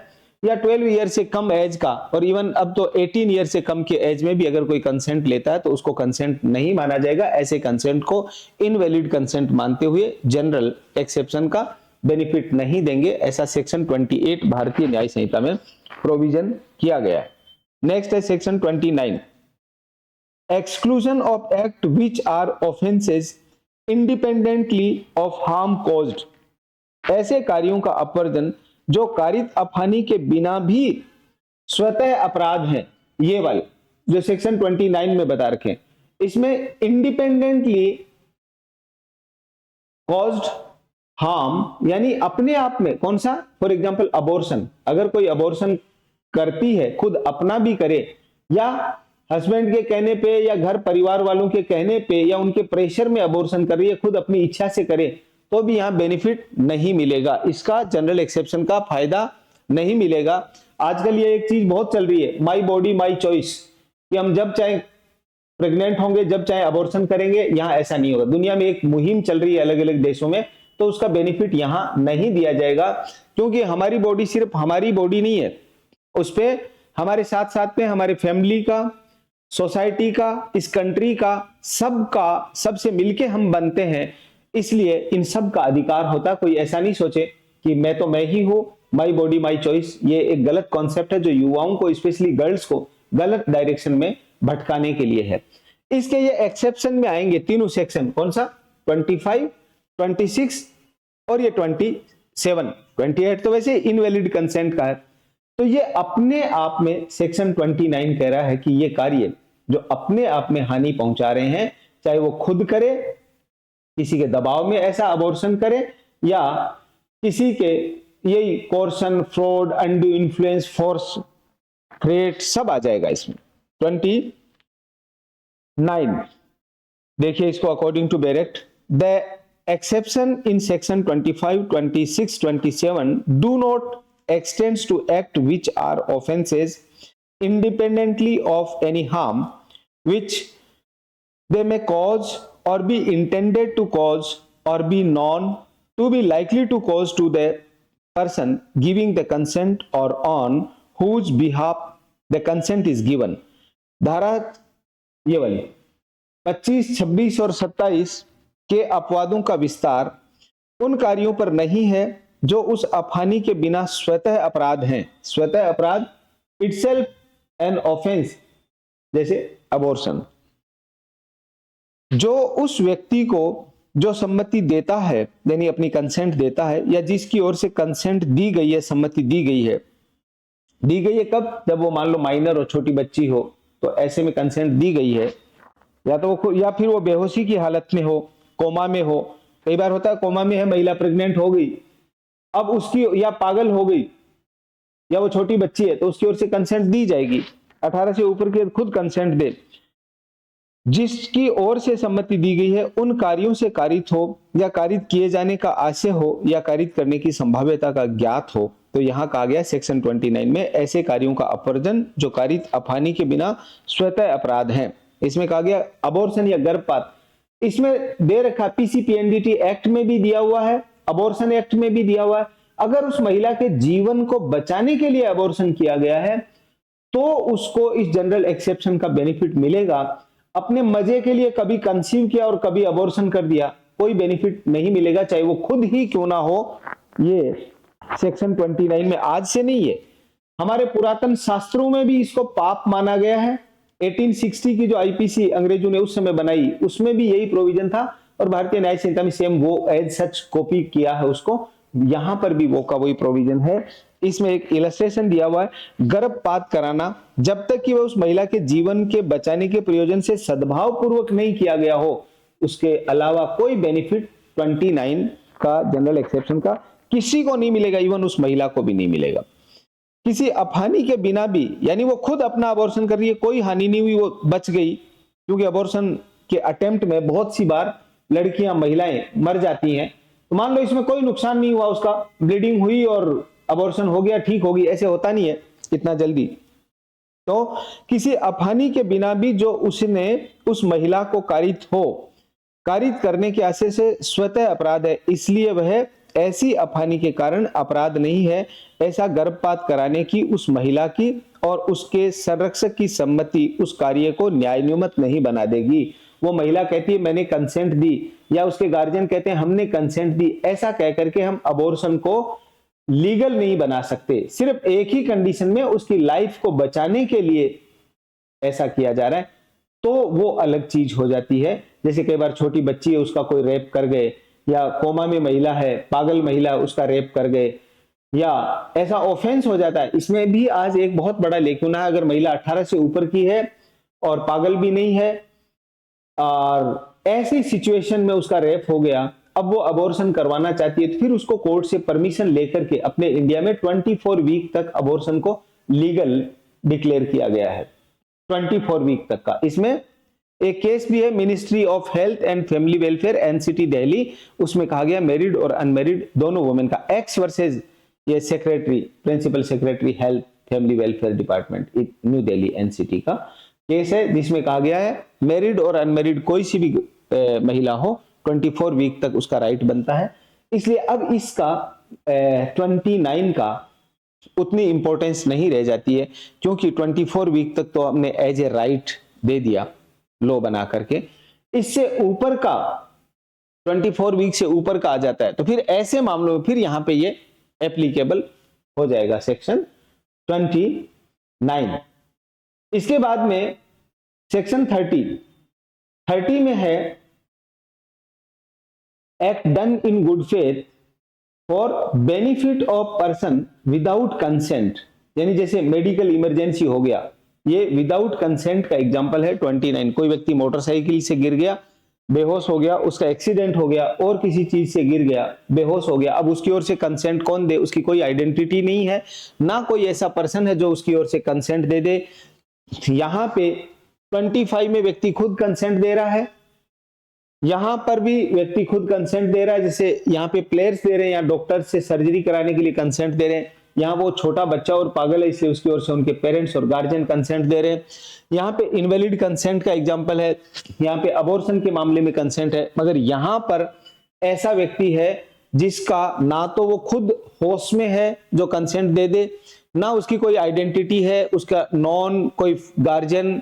या 12 ईयर से कम एज का, और इवन अब तो 18 ईयर से कम के एज में भी अगर कोई कंसेंट लेता है तो उसको कंसेंट नहीं माना जाएगा। ऐसे कंसेंट को इनवैलिड कंसेंट मानते हुए जनरल एक्सेप्शन का बेनिफिट नहीं देंगे। ऐसा सेक्शन 28 भारतीय न्याय संहिता में प्रोविजन किया गया है। नेक्स्ट है section 29, exclusion of act which are offences independently of harm caused. ऐसे कार्यों का अपवर्जन जो कारित अपहानि के बिना भी स्वतः अपराध हैं। ये वाले जो सेक्शन 29 में बता रखे, इसमें इंडिपेंडेंटली कॉज्ड हार्म यानी अपने आप में कौन सा? For example abortion. अगर कोई अबॉर्शन करती है, खुद अपना भी करे या हस्बैंड के कहने पे या घर परिवार वालों के कहने पे या उनके प्रेशर में अबॉर्शन कर रही है, खुद अपनी इच्छा से करे, तो भी यहां बेनिफिट नहीं मिलेगा। इसका जनरल एक्सेप्शन का फायदा नहीं मिलेगा। आजकल ये एक चीज बहुत चल रही है, माई बॉडी माई चॉइस, कि हम जब चाहे प्रेग्नेंट होंगे, जब चाहे अबॉर्शन करेंगे। यहां ऐसा नहीं होगा। दुनिया में एक मुहिम चल रही है अलग अलग देशों में, तो उसका बेनिफिट यहां नहीं दिया जाएगा, क्योंकि हमारी बॉडी सिर्फ हमारी बॉडी नहीं है, उस पर हमारे साथ साथ में हमारे फैमिली का, सोसाइटी का, इस कंट्री का, सबका, सबसे मिलके हम बनते हैं। इसलिए इन सब का अधिकार होता। कोई ऐसा नहीं सोचे कि मैं तो मैं ही हूं, माई बॉडी माई चॉइस। ये एक गलत कॉन्सेप्ट है जो युवाओं को, स्पेशली गर्ल्स को गलत डायरेक्शन में भटकाने के लिए है। इसके ये एक्सेप्शन में आएंगे तीनों सेक्शन, कौन सा? 25, 26 और ये 27। 28 तो वैसे इनवैलिड कंसेंट का है। तो ये अपने आप में सेक्शन 29 कह रहा है कि ये कार्य जो अपने आप में हानि पहुंचा रहे हैं, चाहे वो खुद करे किसी के दबाव में ऐसा अबॉर्शन करे या किसी के यही coercion, fraud, undue influence, force, threat सब आ जाएगा इसमें। 29 देखिए इसको, according to bare act, the exception in section 25, 26, 27 do not extends to act which are offenses independently of any harm which they may cause or be intended to cause or be known to be likely to cause to the person giving the consent or on whose behalf the consent is given। धारा ये वाली 25, 26 और 27 के अपवादों का विस्तार उन कार्यों पर नहीं है जो उस अपहानि के बिना स्वतः अपराध हैं। स्वतः अपराध, इटसेल्फ एन ऑफेंस, जैसे अबॉर्शन। जो उस व्यक्ति को जो सम्मति देता है, यानी अपनी कंसेंट देता है, या जिसकी ओर से कंसेंट दी गई है, सम्मति दी गई है कब? जब वो मान लो माइनर और छोटी बच्ची हो, तो ऐसे में कंसेंट दी गई है, या तो वो या फिर वो बेहोशी की हालत में हो, कोमा में हो। कई बार होता है कोमा में है महिला, प्रेग्नेंट हो गई, अब उसकी, या पागल हो गई, या वो छोटी बच्ची है, तो उसकी ओर से कंसेंट दी जाएगी। 18 से ऊपर की खुद कंसेंट दे। जिसकी ओर से सम्मति दी गई है उन कार्यों से कारित हो या कारित किए जाने का आशय हो या कारित करने की संभाव्यता का ज्ञात हो, तो यहां कहा गया सेक्शन 29 में ऐसे कार्यों का अपवर्जन जो कारित अपहानि के बिना स्वतः अपराध हैं। इसमें कहा गया अबॉर्शन या गर्भपात, इसमें दे रखा पीसीपीएनडीटी एक्ट में भी दिया हुआ है, अबॉर्शन एक्ट में भी दिया हुआ है। अगर उस महिला के जीवन को बचाने के लिए अबॉर्शन किया गया है तो उसको इस जनरल एक्सेप्शन का बेनिफिट मिलेगा। अपने मजे के लिए कभी कंसीव किया और कभी अबॉर्शन कर दिया, कोई बेनिफिट नहीं मिलेगा, चाहे वो खुद ही क्यों ना हो। ये सेक्शन 29 में आज से नहीं है, हमारे पुरातन शास्त्रों में भी इसको पाप माना गया है। 1860 की जो आईपीसी अंग्रेजों ने उस समय बनाई, उसमें भी यही प्रोविजन था, और भारतीय न्याय संहिता में सेम वो एज सच कॉपी किया है उसको। यहां पर भी वो का वही प्रोविजन है। इसमें एक इलस्ट्रेशन दिया हुआ है, गर्भपात कराना जब तक कि वह उस महिला के जीवन के बचाने के प्रयोजन से सद्भाव पूर्वक नहीं किया गया हो, उसके अलावा कोई बेनिफिट 29 का जनरल एक्सेप्शन का किसी को नहीं मिलेगा, इवन उस महिला को भी नहीं मिलेगा। किसी अपहानि के बिना भी, यानी वो खुद अपना अबॉर्शन कर रही है, कोई हानि नहीं हुई, वो बच गई, क्योंकि अबॉर्शन के अटेम्प्ट में बहुत सी बार लड़कियां, महिलाएं मर जाती हैं। तो मान लो इसमें कोई नुकसान नहीं हुआ, उसका ब्लीडिंग हुई और अबॉर्शन हो गया, ठीक होगी, ऐसे होता नहीं है इतना जल्दी। तो किसी अपहानि के बिना भी जो उसने उस महिला को कारित करने के आशय से स्वतः अपराध है, इसलिए वह ऐसी अपहानि के कारण अपराध नहीं है। ऐसा गर्भपात कराने की उस महिला की और उसके संरक्षक की सम्मति उस कार्य को न्यायोन्मुक्त नहीं बना देगी। वो महिला कहती है मैंने कंसेंट दी, या उसके गार्जियन कहते हैं हमने कंसेंट दी, ऐसा कह करके हम अबॉर्शन को लीगल नहीं बना सकते। सिर्फ एक ही कंडीशन में, उसकी लाइफ को बचाने के लिए ऐसा किया जा रहा है, तो वो अलग चीज हो जाती है। जैसे कई बार छोटी बच्ची है, उसका कोई रेप कर गए, या कोमा में महिला है, पागल महिला, उसका रेप कर गए, या ऐसा ऑफेंस हो जाता है। इसमें भी आज एक बहुत बड़ा लेकिन है, अगर महिला 18 से ऊपर की है और पागल भी नहीं है, और ऐसी सिचुएशन में उसका रेप हो गया, अब वो अबॉर्शन करवाना चाहती है, तो फिर उसको कोर्ट से परमिशन लेकर के अपने इंडिया में 24 वीक तक अबॉर्शन को लीगल डिक्लेयर किया गया है, 24 वीक तक का। इसमें एक केस भी है, ministry of health and family welfare NCT Delhi, उसमें कहा गया मैरिड और अनमैरिड दोनों वुमेन का, एक्स वर्सेज ये secretary, principal secretary health family welfare department New Delhi NCT का केस है, जिसमें कहा गया है मैरिड और अनमैरिड कोई सी भी महिला हो, 24 वीक तक उसका राइट बनता है। इसलिए अब इसका 29 का उतनी इंपॉर्टेंस नहीं रह जाती है, क्योंकि 24 वीक तक तो हमने एज ए राइट दे दिया लॉ बना करके। इससे ऊपर का 24 वीक से ऊपर का आ जाता है, तो फिर ऐसे मामलों में फिर यहां पे ये एप्लीकेबल हो जाएगा सेक्शन 29। इसके बाद में सेक्शन 30 में है act done in good faith for benefit of person without consent, यानी जैसे मेडिकल इमरजेंसी हो गया, ये विदाउट कंसेंट का एग्जांपल है 29। कोई व्यक्ति मोटरसाइकिल से गिर गया, बेहोश हो गया, उसका एक्सीडेंट हो गया और किसी चीज से गिर गया, बेहोश हो गया, अब उसकी ओर से कंसेंट कौन दे, उसकी कोई आइडेंटिटी नहीं है, ना कोई ऐसा पर्सन है जो उसकी ओर से कंसेंट दे दे। यहां पे 25 में व्यक्ति खुद कंसेंट दे रहा है, यहां पर भी व्यक्ति खुद कंसेंट दे रहा है, जैसे यहाँ पे प्लेयर्स दे रहे हैं या डॉक्टर से सर्जरी कराने के लिए कंसेंट दे रहे हैं, यहाँ वो छोटा बच्चा और पागल है इसलिए उसकी ओर से उनके पेरेंट्स और गार्जियन कंसेंट दे रहे हैं। यहाँ पे इनवैलिड कंसेंट का एग्जांपल है, यहाँ पे अबॉर्शन के मामले में कंसेंट है, मगर यहाँ पर ऐसा व्यक्ति है जिसका ना तो वो खुद होश में है जो कंसेंट दे दे, ना उसकी कोई आइडेंटिटी है, उसका नॉन कोई गार्जियन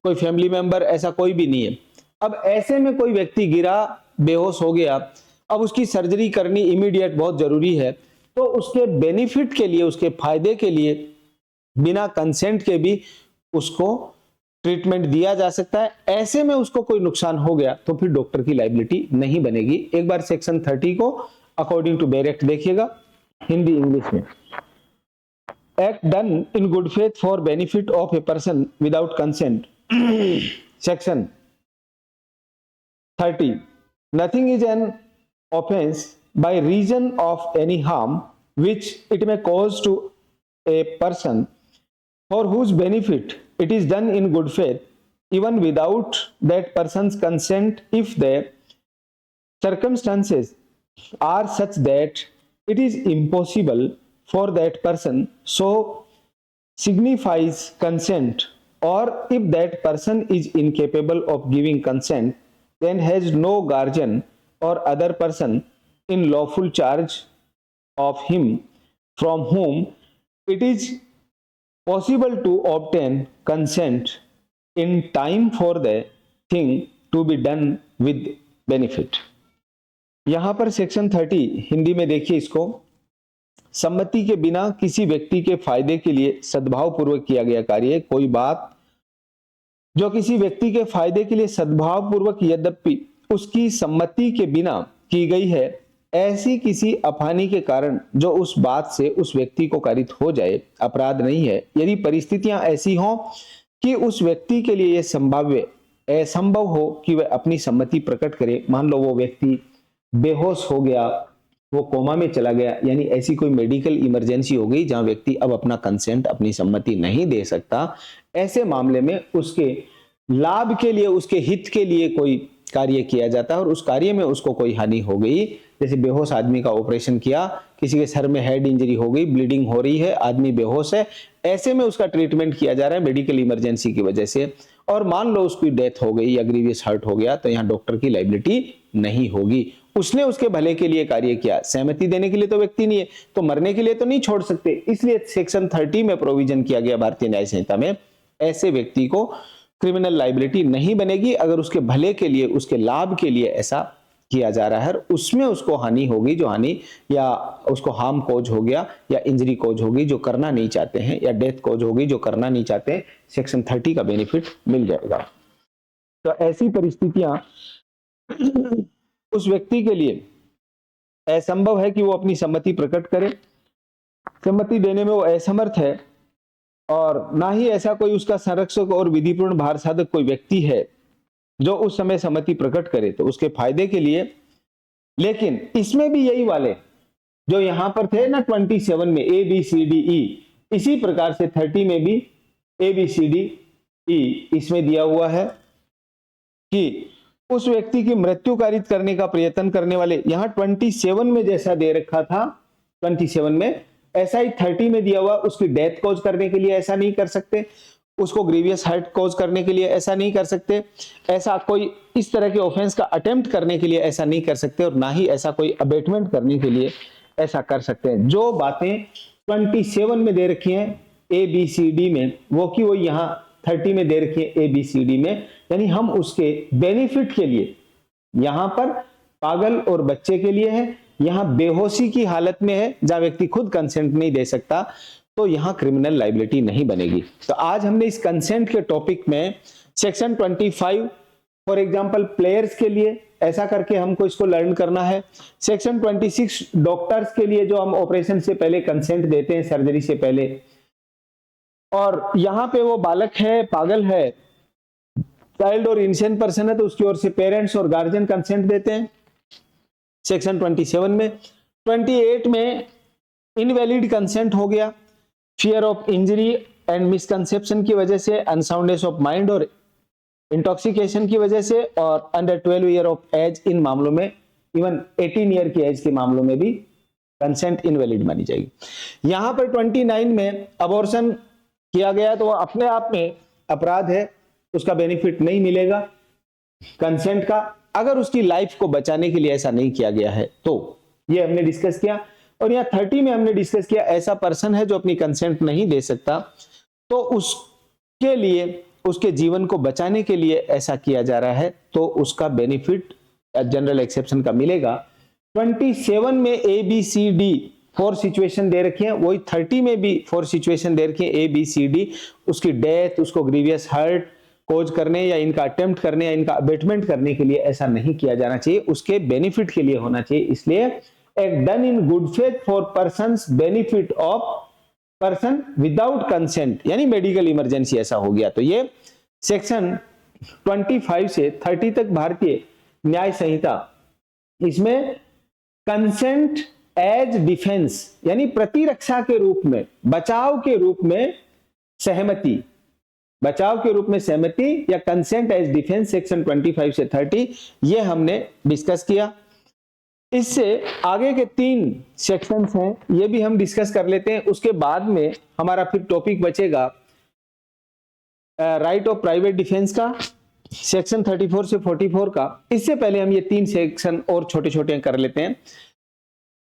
कोई फैमिली मेंबर ऐसा कोई भी नहीं है। अब ऐसे में कोई व्यक्ति गिरा, बेहोश हो गया, अब उसकी सर्जरी करनी इमीडिएट बहुत जरूरी है, तो उसके बेनिफिट के लिए, उसके फायदे के लिए बिना कंसेंट के भी उसको ट्रीटमेंट दिया जा सकता है। ऐसे में उसको कोई नुकसान हो गया तो फिर डॉक्टर की लायबिलिटी नहीं बनेगी। एक बार सेक्शन 30 को अकॉर्डिंग टू बेयर एक्ट देखिएगा, हिंदी इंग्लिश में। Act done in good faith for benefit of a person without consent. Section 30. Nothing is an offense by reason of any harm which it may cause to a person for whose benefit it is done in good faith, even without that person's consent, if the circumstances are such that it is impossible for that person so signifies consent, or if that person is incapable of giving consent, then has no guardian or other person in lawful charge of him from whom it is possible to obtain consent in time for the thing to be done with benefit। यहां पर section 30 Hindi में देखिए इसको, सम्मति के बिना किसी व्यक्ति के फायदे के लिए सद्भाव पूर्वक किया गया कार्य, कोई बात जो किसी व्यक्ति के फायदे के लिए सद्भाव पूर्वक यद्यपि उसकी सम्मति के बिना की गई है, ऐसी किसी अफानी के कारण जो उस बात से उस व्यक्ति को कारित हो जाए, अपराध नहीं है, यदि परिस्थितियां ऐसी हों कि उस व्यक्ति के लिए यह असंभव हो कि वह अपनी सम्मति प्रकट करे। मान लो वो व्यक्ति बेहोश हो गया, वो कोमा में चला गया, यानी ऐसी कोई मेडिकल इमरजेंसी हो गई जहां व्यक्ति अब अपना कंसेंट, अपनी सम्मति नहीं दे सकता, ऐसे मामले में उसके लाभ के लिए, उसके हित के लिए कोई कार्य किया जाता है और उस कार्य में उसको कोई हानि हो गई, जैसे बेहोश आदमी का ऑपरेशन किया, किसी के सर में हेड इंजरी हो गई, ब्लीडिंग हो रही है, आदमी बेहोश है, ऐसे में उसका ट्रीटमेंट किया जा रहा है मेडिकल इमरजेंसी की वजह से, और मान लो उसकी डेथ हो गई या ग्रीवियस हर्ट हो गया, तो यहाँ डॉक्टर की लायबिलिटी नहीं होगी। उसने उसके भले के लिए कार्य किया, सहमति देने के लिए तो व्यक्ति नहीं है, तो मरने के लिए तो नहीं छोड़ सकते, इसलिए सेक्शन 30 में प्रोविजन किया गया भारतीय न्याय संहिता में, ऐसे व्यक्ति को क्रिमिनल लायबिलिटी नहीं बनेगी अगर उसके भले के लिए, उसके लाभ के लिए ऐसा किया जा रहा है, उसमें उसको हानि होगी, जो हानि या उसको हार्म कॉज हो गया या इंजरी कॉज होगी जो करना नहीं चाहते हैं, या डेथ कॉज होगी जो करना नहीं चाहते हैं, सेक्शन 30 का बेनिफिट मिल जाएगा। तो ऐसी परिस्थितियां उस व्यक्ति के लिए असंभव है कि वो अपनी सम्मति प्रकट करे, सम्मति देने में वो असमर्थ है, और ना ही ऐसा कोई उसका संरक्षक और विधिपूर्ण भार साधक कोई व्यक्ति है जो उस समय सम्मति प्रकट करे, तो उसके फायदे के लिए। लेकिन इसमें भी यही वाले जो यहां पर थे ना 27 में A B C D E, इसी प्रकार से 30 में भी ए बी सी डी ई इसमें दिया हुआ है कि उस व्यक्ति की मृत्यु कारित करने का प्रयत्न करने वाले, यहां 27 में जैसा दे रखा था 27 में, ऐसा ही 30 में दिया हुआ, उसकी डेथ कॉज करने के लिए ऐसा नहीं कर सकते, उसको ग्रीवियस हर्ट कॉज करने के लिए ऐसा नहीं कर सकते, ऐसा कोई इस तरह के ऑफेंस का अटेम्प्ट करने के लिए ऐसा नहीं कर सकते, और ना ही ऐसा कोई अबेटमेंट करने के लिए ऐसा कर सकते हैं। जो बातें 27 में दे रखी हैं ए बी सी डी में, वो की वो यहाँ 30 में दे रखी है ए बी सी डी में, यानी हम उसके बेनिफिट के लिए, यहां पर पागल और बच्चे के लिए है, यहां बेहोशी की हालत में है जहां व्यक्ति खुद कंसेंट नहीं दे सकता, तो यहां क्रिमिनल लायबिलिटी नहीं बनेगी। तो आज हमने इस कंसेंट के टॉपिक में सेक्शन 25 फॉर एग्जांपल प्लेयर्स के लिए ऐसा करके हमको इसको लर्न करना है, सेक्शन 26 डॉक्टर्स के लिए जो हम ऑपरेशन से पहले कंसेंट देते हैं, सर्जरी से पहले, और यहां पे वो बालक है, पागल है, चाइल्ड और इनसेंट पर्सन है तो उसकी ओर से पेरेंट्स और गार्जियन कंसेंट देते हैं सेक्शन 27 में। 28 में इनवैलिड कंसेंट हो गया, fear of injury and misconception की वजह से, अनसाउंडनेस ऑफ माइंड और इंटॉक्सिकेशन की वजह से, और अंडर 12 ईयर ऑफ एज इन मामलों में, इवन 18 ईयर की एज के मामलों में भी कंसेंट इनवैलिड मानी जाएगी। यहां पर 29 में अबॉर्शन किया गया तो वह अपने आप में अपराध है, उसका बेनिफिट नहीं मिलेगा कंसेंट का, अगर उसकी लाइफ को बचाने के लिए ऐसा नहीं किया गया है तो। ये हमने डिस्कस किया। और यहाँ 30 में हमने डिस्कस किया ऐसा पर्सन है जो अपनी कंसेंट नहीं दे सकता तो उसके लिए, उसके जीवन को बचाने के लिए ऐसा किया जा रहा है तो उसका बेनिफिट जनरल एक्सेप्शन का मिलेगा। 27 में A B C D 4 situation दे रखी है, वही 30 में भी 4 सिचुएशन दे रखी है ए बी सी डी। उसकी डेथ, उसको ग्रीवियस हर्ट कोज करने या इनका अटेम्प्ट करने या इनका अबेटमेंट करने के लिए ऐसा नहीं किया जाना चाहिए, उसके बेनिफिट के लिए होना चाहिए। इसलिए एक done in good faith for persons benefit of person without consent, यानी मेडिकल इमरजेंसी ऐसा हो गया तो ये सेक्शन 25 से 30 तक भारतीय न्याय संहिता, इसमें कंसेंट एज डिफेंस यानी प्रतिरक्षा के रूप में, बचाव के रूप में सहमति, बचाव के रूप में सहमति या कंसेंट एज डिफेंस सेक्शन 25 से 30 ये हमने डिस्कस किया। इससे आगे के 3 सेक्शंस हैं ये भी हम डिस्कस कर लेते हैं। उसके बाद में हमारा फिर टॉपिक बचेगा राइट ऑफ प्राइवेट डिफेंस का, सेक्शन 34 से 44 का। इससे पहले हम ये 3 सेक्शन और छोटे छोटे कर लेते हैं।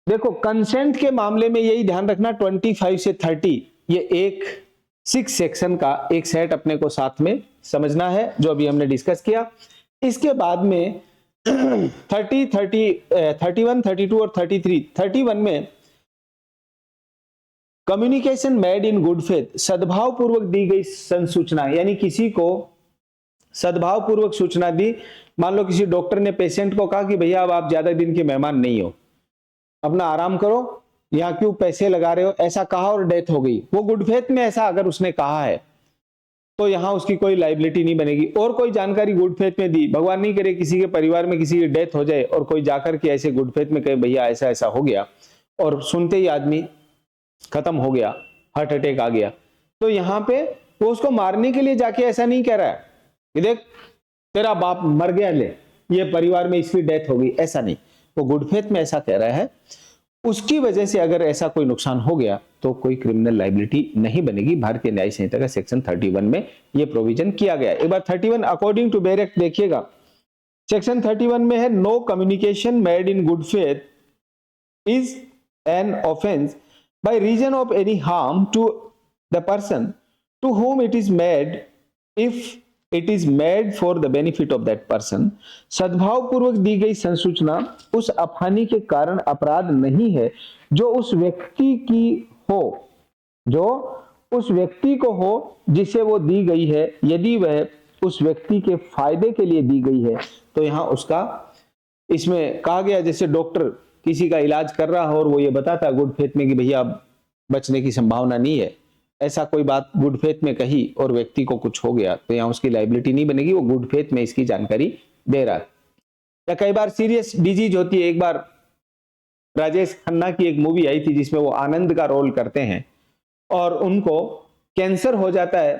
देखो कंसेंट के मामले में यही ध्यान रखना 25 से 30 ये एक 6 सेक्शन का एक सेट अपने को साथ में समझना है जो अभी हमने डिस्कस किया। इसके बाद में 30, 31, 32 और 33, 31 में communication made in good faith, सद्भाव पूर्वक दी गई संसूचना, यानी किसी को सद्भाव पूर्वक सूचना दी। मान लो किसी डॉक्टर ने पेशेंट को कहा कि भैया अब आप ज्यादा दिन के मेहमान नहीं हो, अपना आराम करो, यहाँ क्यों पैसे लगा रहे हो, ऐसा कहा और डेथ हो गई। वो गुड फेथ में ऐसा अगर उसने कहा है तो यहां उसकी कोई लाइबिलिटी नहीं बनेगी। और कोई जानकारी गुड फेथ में दी, भगवान नहीं करे किसी के परिवार में किसी की डेथ हो जाए और कोई जाकर के ऐसे गुड फेथ में कहे भैया ऐसा ऐसा हो गया और सुनते ही आदमी खत्म हो गया, हार्ट अटैक आ गया, तो यहाँ पे वो उसको मारने के लिए जाके ऐसा नहीं कह रहा है कि देख तेरा बाप मर गया, ले ये परिवार में इसकी डेथ हो गई, ऐसा नहीं। वो गुड फेथ में ऐसा कह रहा है, उसकी वजह से अगर ऐसा कोई नुकसान हो गया तो कोई क्रिमिनल लाइबिलिटी नहीं बनेगी। भारतीय न्याय संहिता का सेक्शन 31 में ये प्रोविजन किया गया है। एक बार 31 अकॉर्डिंग टू बेयर एक्ट देखिएगा, सेक्शन 31 में है no communication made in good faith is an offence by reason of any harm to the person to whom it is made if it is made for the benefit of that person। सद्भाव पूर्वक दी गई संसूचना उस अपहानि के कारण अपराध नहीं है जो उस व्यक्ति की हो, जो उस व्यक्ति को हो जिसे वो दी गई है, यदि वह उस व्यक्ति के फायदे के लिए दी गई है तो यहां उसका, इसमें कहा गया जैसे डॉक्टर किसी का इलाज कर रहा हो और वो ये बताता है गुड फेथ में कि भैया बचने की संभावना नहीं है, ऐसा कोई बात गुड फेथ में कही और व्यक्ति को कुछ हो गया तो यहां उसकी लाइबिलिटी नहीं बनेगी, वो गुड फेथ में इसकी जानकारी दे रहा है। या कई बार सीरियस डिजीज होती है, एक बार राजेश खन्ना की एक मूवी आई थी जिसमें वो आनंद का रोल करते हैं और उनको कैंसर हो जाता है,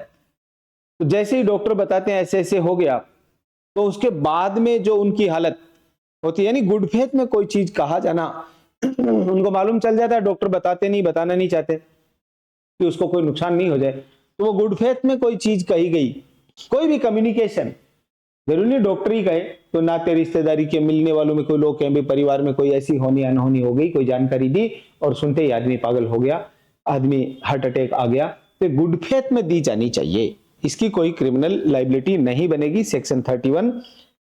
तो जैसे ही डॉक्टर बताते हैं ऐसे ऐसे हो गया, तो उसके बाद में जो उनकी हालत होती है, यानी गुड फेथ में कोई चीज कहा जाना उनको मालूम चल जाता है, डॉक्टर बताते नहीं, बताना नहीं चाहते कि उसको कोई नुकसान नहीं हो जाए, तो वो गुड फेथ में कोई चीज कही गई, कोई भी कम्युनिकेशन, जरूरी नहीं डॉक्टर ही कहे, तो नाते रिश्तेदारी के मिलने वालों में कोई लोग कहें भी परिवार में कोई ऐसी होनी अनहोनी हो गई, कोई जानकारी दी और सुनते ही आदमी पागल हो गया, आदमी हार्ट अटैक आ गया, तो गुड फेथ में दी जानी चाहिए, इसकी कोई क्रिमिनल लाइबिलिटी नहीं बनेगी। सेक्शन 31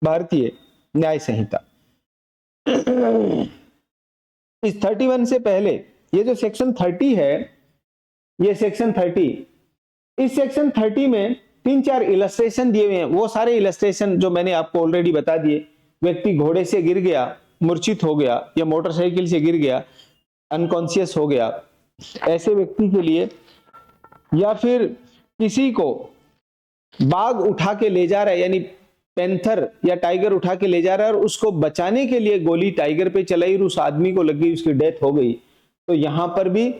भारतीय न्याय संहिता। इस 31 से पहले ये जो सेक्शन 30 है, ये सेक्शन 30, इस सेक्शन 30 में 3-4 इलस्ट्रेशन दिए हुए हैं। वो सारे इलस्ट्रेशन जो मैंने आपको ऑलरेडी बता दिए, व्यक्ति घोड़े से गिर गया, मूर्छित हो गया, या मोटरसाइकिल से गिर गया, अनकॉन्शियस हो गया, ऐसे व्यक्ति के लिए, या फिर किसी को बाघ उठा के ले जा रहा है, यानी पैंथर या टाइगर उठा के ले जा रहा है और उसको बचाने के लिए गोली टाइगर पे चलाई और उस आदमी को लग गई, उसकी डेथ हो गई, तो यहां पर भी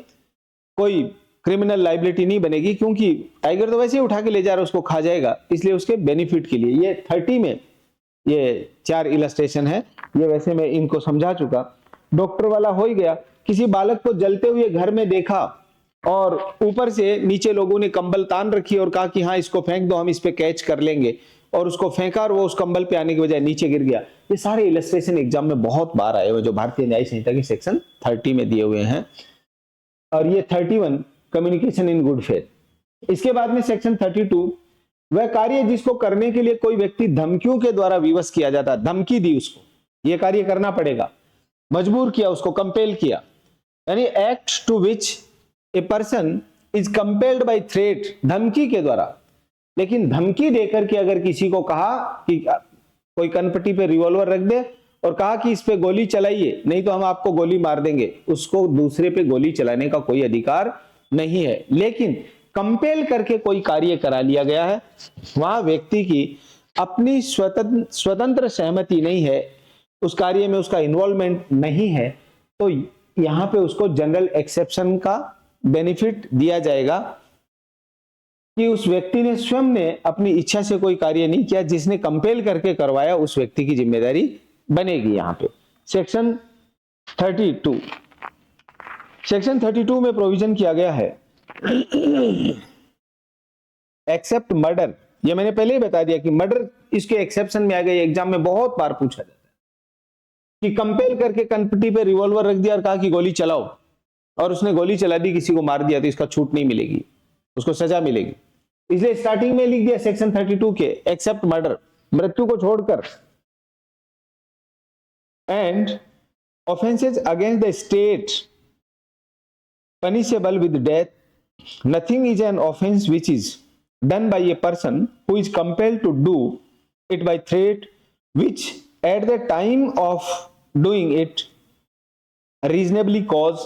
कोई क्रिमिनल लाइबिलिटी नहीं बनेगी, क्योंकि टाइगर तो वैसे ही उठा के ले जा रहा है, उसको खा जाएगा, इसलिए उसके बेनिफिट के लिए। ये 30 में ये 4 इलस्ट्रेशन है, ये वैसे मैं इनको समझा चुका। डॉक्टर वाला हो ही गया। किसी बालक को जलते हुए घर में देखा और ऊपर से नीचे लोगों ने कंबल तान रखी और कहा कि हाँ इसको फेंक दो, हम इस पे कैच कर लेंगे, और उसको फेंका और वो उस कंबल पे आने की बजाय नीचे गिर गया। ये सारे इलस्ट्रेशन एग्जाम में बहुत बार आए हुए, जो भारतीय न्याय संहिता के सेक्शन 30 में दिए हुए हैं। और ये 31 कम्युनिकेशन इन गुड फेथ। इसके बाद में सेक्शन 32, वह कार्य जिसको करने के लिए कोई व्यक्ति धमकियों के द्वारा विवश किया जाता, धमकी दी उसको, ये कार्य करना पड़ेगा, मजबूर किया उसको, कंपेल किया, यानी act to which a person is compelled by threat, धमकी के द्वारा। लेकिन धमकी देकर के अगर किसी को कहा कि कोई कनपट्टी पे रिवॉल्वर रख दे और कहा कि इस पे गोली चलाइए, नहीं तो हम आपको गोली मार देंगे, उसको दूसरे पे गोली चलाने का कोई अधिकार नहीं है। लेकिन कंपेल करके कोई कार्य करा लिया गया है, वहां व्यक्ति की अपनी स्वतंत्र सहमति नहीं है, उस कार्य में उसका इन्वॉल्वमेंट नहीं है, तो यहां पे उसको जनरल एक्सेप्शन का बेनिफिट दिया जाएगा कि उस व्यक्ति ने स्वयं ने अपनी इच्छा से कोई कार्य नहीं किया, जिसने कंपेल करके करवाया उस व्यक्ति की जिम्मेदारी बनेगी। यहां पे सेक्शन 32, सेक्शन 32 में प्रोविजन किया गया है एक्सेप्ट मर्डर। ये मैंने पहले ही बता दिया कि मर्डर इसके एक्सेप्शन में आ गया, एग्जाम में बहुत बार पूछा जाता है कि कंपेल करके कनपट्टी पे रिवॉल्वर रख दिया और कहा कि गोली चलाओ, और उसने गोली चला दी, किसी को मार दिया, तो इसका छूट नहीं मिलेगी, उसको सजा मिलेगी। इसलिए स्टार्टिंग में लिख दिया सेक्शन 32 के एक्सेप्ट मर्डर, मृत्यु को छोड़कर, and offences against the state punishable with death, nothing is an offence which is done by a person who is compelled to do it by threat, which at the time of doing it reasonably cause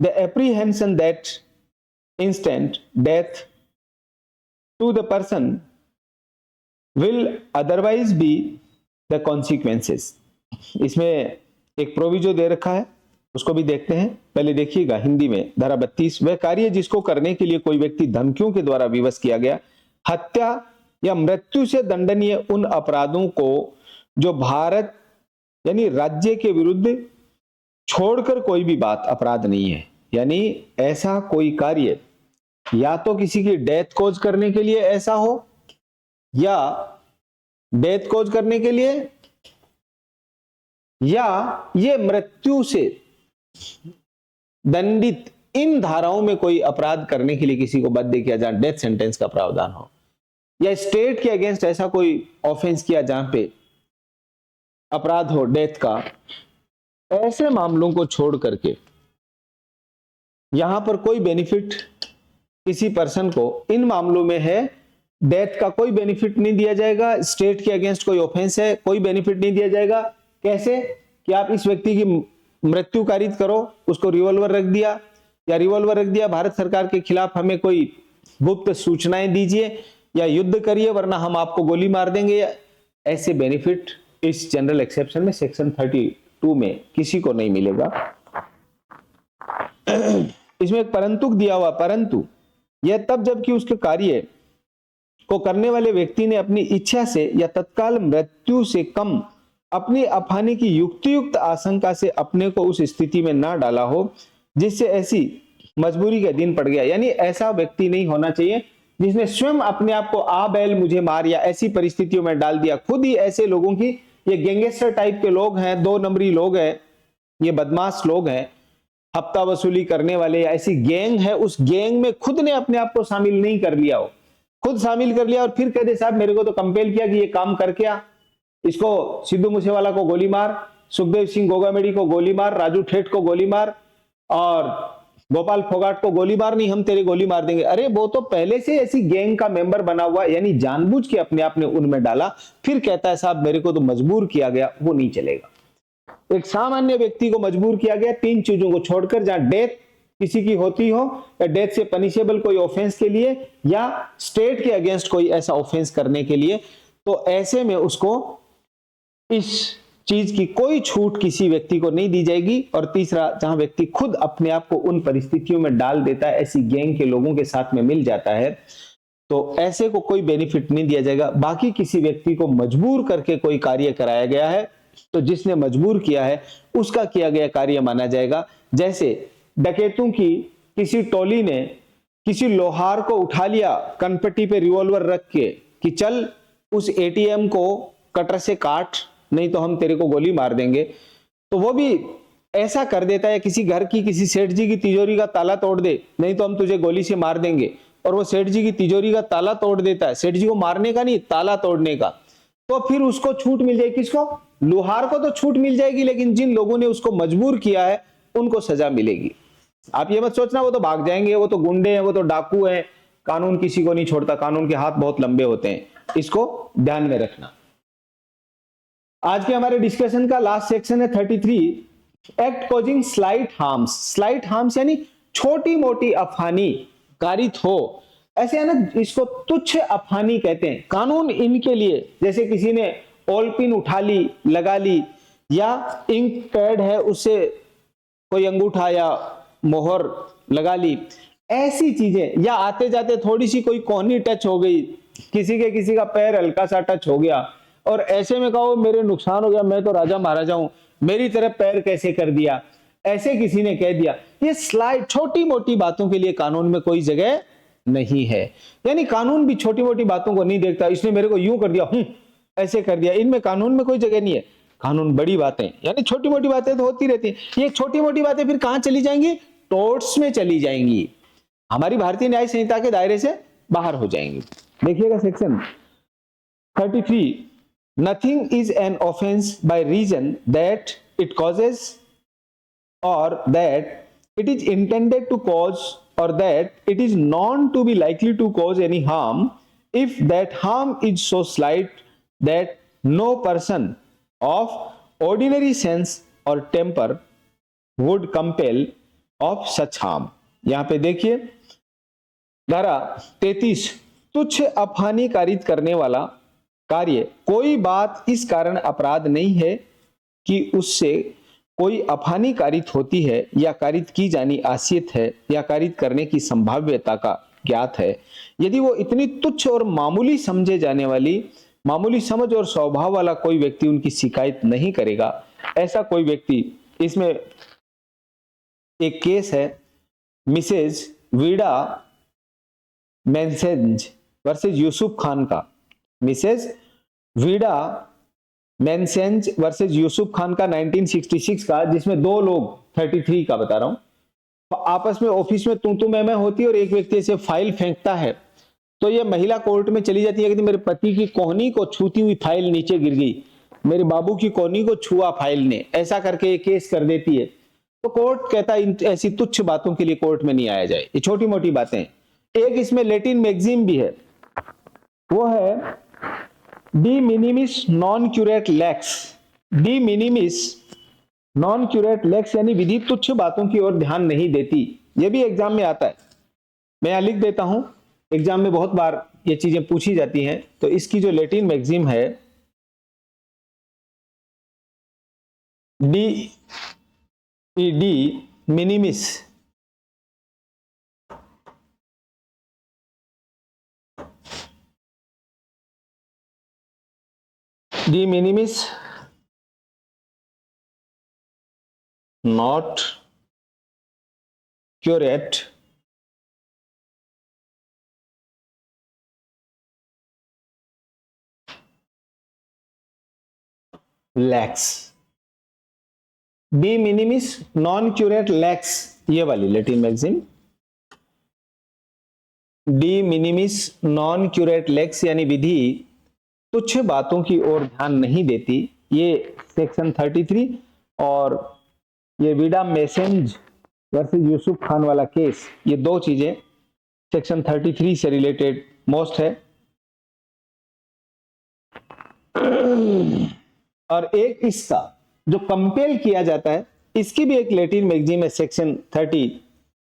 the apprehension that instant death to the person will otherwise be the consequences। इसमें एक proviso दे रखा है, उसको भी देखते हैं। पहले देखिएगा हिंदी में धारा 32, वह कार्य जिसको करने के लिए कोई व्यक्ति धमकियों के द्वारा विवश किया गया, हत्या या मृत्यु से दंडनीय उन अपराधों को जो भारत यानी राज्य के विरुद्ध छोड़कर कोई भी बात अपराध नहीं है। यानी ऐसा कोई कार्य या तो किसी की डेथ कॉज करने के लिए ऐसा हो, या डेथ कॉज करने के लिए, या ये मृत्यु से दंडित इन धाराओं में कोई अपराध करने के लिए किसी को बाध्य किया जहां डेथ सेंटेंस का प्रावधान हो, या स्टेट के अगेंस्ट ऐसा कोई ऑफेंस किया जहां पे अपराध हो डेथ का, ऐसे मामलों को छोड़ करके यहां पर कोई बेनिफिट किसी पर्सन को इन मामलों में है, डेथ का कोई बेनिफिट नहीं दिया जाएगा। स्टेट के अगेंस्ट कोई ऑफेंस है, कोई बेनिफिट नहीं दिया जाएगा। कैसे कि आप इस व्यक्ति की मृत्यु कारित करो, उसको रिवॉल्वर रख दिया, या रिवॉल्वर रख दिया, भारत सरकार के खिलाफ हमें कोई गुप्त सूचनाएं दीजिए या युद्ध करिए वरना हम आपको गोली मार देंगे, ऐसे बेनिफिट इस जनरल एक्सेप्शन में सेक्शन 32 में किसी को नहीं मिलेगा। इसमें एक परंतु दिया हुआ, परंतु यह तब जबकि उसके कार्य को करने वाले व्यक्ति ने अपनी इच्छा से या तत्काल मृत्यु से कम अपनी अफाने की युक्तियुक्त आशंका से अपने को उस स्थिति में ना डाला हो जिससे ऐसी मजबूरी के अधीन पड़ गया। यानी ऐसा व्यक्ति नहीं होना चाहिए जिसने स्वयं अपने आप को आ बैल मुझे मार, या ऐसी परिस्थितियों में डाल दिया। खुद ही ऐसे लोगों की, ये गैंगस्टर टाइप के लोग हैं, 2 नंबरी लोग हैं, ये बदमाश लोग हैं, हफ्ता वसूली करने वाले, ऐसी गैंग है, उस गैंग में खुद ने अपने आप को शामिल नहीं कर लिया हो, खुद शामिल कर लिया और फिर कह दे साहब मेरे को तो कंपेल किया कि ये काम करके आ, इसको सिद्धू मूसेवाला को गोली मार, सुखदेव सिंह गोगामेडी को गोली मार, राजू ठेठ को गोली मार और गोपाल फोगाट को गोली मार, नहीं हम तेरे गोली मार देंगे। अरे वो तो पहले से ऐसी गैंग का मेंबर बना हुआ, यानी जानबूझ के अपने आप ने उनमें डाला, फिर कहता है साहब मेरे को तो मजबूर किया गया, वो नहीं चलेगा। एक सामान्य व्यक्ति को मजबूर किया गया 3 चीजों को छोड़कर, जहां डेथ किसी की होती हो, या डेथ से पनिशेबल कोई ऑफेंस के लिए, या स्टेट के अगेंस्ट कोई ऐसा ऑफेंस करने के लिए, तो ऐसे में उसको इस चीज की कोई छूट किसी व्यक्ति को नहीं दी जाएगी। और तीसरा, जहां व्यक्ति खुद अपने आप को उन परिस्थितियों में डाल देता है, ऐसी गैंग के लोगों के साथ में मिल जाता है, तो ऐसे को कोई बेनिफिट नहीं दिया जाएगा। बाकी किसी व्यक्ति को मजबूर करके कोई कार्य कराया गया है, तो जिसने मजबूर किया है उसका किया गया कार्य माना जाएगा। जैसे डकैतों की किसी टोली ने किसी लोहार को उठा लिया, कनपट्टी पे रिवॉल्वर रख के कि चल उस एटीएम को कटर से काट, नहीं तो हम तेरे को गोली मार देंगे, तो वो भी ऐसा कर देता है। किसी घर की, किसी सेठ जी की तिजोरी का ताला तोड़ दे, नहीं तो हम तुझे गोली से मार देंगे, और वो सेठ जी की तिजोरी का ताला तोड़ देता है, सेठ जी को मारने का नहीं, ताला तोड़ने का, तो फिर उसको छूट मिल जाएगी। किसको? लोहार को तो छूट मिल जाएगी, लेकिन जिन लोगों ने उसको मजबूर किया है उनको सजा मिलेगी। आप ये मत सोचना वो तो भाग जाएंगे, वो तो गुंडे हैं, वो तो डाकू हैं, कानून किसी को नहीं छोड़ता, कानून के हाथ बहुत लंबे होते हैं, इसको ध्यान में रखना। आज के हमारे डिस्कशन का लास्ट सेक्शन है 33, act causing slight harms. Slight harms यानी छोटी मोटी अफहानी कारित हो, ऐसे है ना, इसको तुच्छ अफहानी कहते हैं। कानून इनके लिए, जैसे किसी ने ऑल पिन उठा ली, लगा ली, या इंक पैड है उससे कोई अंगूठा या मोहर लगा ली, ऐसी चीजें, या आते जाते थोड़ी सी कोई कोहनी टच हो गई, किसी का पैर हल्का सा टच हो गया, और ऐसे में कहो मेरे नुकसान हो गया, मैं तो राजा महाराजा हूं, मेरी तरफ पैर कैसे कर दिया, ऐसे किसी ने कह दिया। ये स्लाइड छोटी मोटी बातों के लिए कानून में कोई जगह नहीं है। यानी कानून भी छोटी मोटी बातों को नहीं देखता, इसने मेरे को यूं कर दिया, ऐसे कर दिया, इनमें कानून में कोई जगह नहीं है। कानून बड़ी बातें, यानी छोटी मोटी बातें तो होती रहती है। ये छोटी मोटी बातें फिर कहां चली जाएंगी? टोर्ट्स में चली जाएंगी, हमारी भारतीय न्याय संहिता के दायरे से बाहर हो जाएंगी। देखिएगा section 33, nothing is an offence by reason that it causes or that it is intended to cause or that it is known to be likely to cause any harm if that harm is so slight that no person of ordinary sense or temper would compel of such harm। यहां पे देखिए धारा 33, तुच्छ अफहानी कारित करने वाला कार्य कोई बात इस कारण अपराध नहीं है कि उससे कोई अफहानी कारित होती है या कारित की जानी आसियत है या कारित करने की संभाव्यता का ज्ञात है, यदि वो इतनी तुच्छ और मामूली समझे जाने वाली, मामूली समझ और स्वभाव वाला कोई व्यक्ति उनकी शिकायत नहीं करेगा। ऐसा कोई व्यक्ति, इसमें एक केस है मिसेज वीडा मेंसेंज वर्सेस यूसुफ खान का, मिसेज वीडा मेंसेंज वर्सेस यूसुफ खान का 1966 का, जिसमें दो लोग, 33 का बता रहा हूं, आपस में ऑफिस में तू मैं होती है और एक व्यक्ति ऐसे फाइल फेंकता है, तो ये महिला कोर्ट में चली जाती है कि मेरे पति की कोहनी को छूती हुई फाइल नीचे गिर गई, मेरे बाबू की कोहनी को छुआ फाइल ने, ऐसा करके ये केस कर देती है। तो कोर्ट कहता है ऐसी तुच्छ बातों के लिए कोर्ट में नहीं आया जाए, ये छोटी मोटी बातें। एक इसमें लैटिन मैगजीम भी है, वो है डी मिनिमिस नॉन क्यूरेट लेक्स। डी मिनिमिस नॉन क्यूरेट लेक्स यानी विधि तुच्छ बातों की ओर ध्यान नहीं देती। यह भी एग्जाम में आता है, मैं यहां लिख देता हूं, एग्जाम में बहुत बार ये चीजें पूछी जाती हैं। तो इसकी जो लैटिन मैगजीम है डी मिनिमिस not curate lex, डी मिनिमिस नॉन क्यूरेट लेक्स, ये वाली लैटिन मैगजीम डी मिनिमिस नॉन क्यूरेट लेक्स यानी विधि तुच्छ बातों की ओर ध्यान नहीं देती, ये सेक्शन 33। और ये वीडा मेसेंज वर्सेस यूसुफ खान वाला केस, ये दो चीजें सेक्शन 33 से रिलेटेड मोस्ट है। और एक इसका जो कंपेल किया जाता है, इसकी भी एक लैटिन मैगजीम है सेक्शन 30,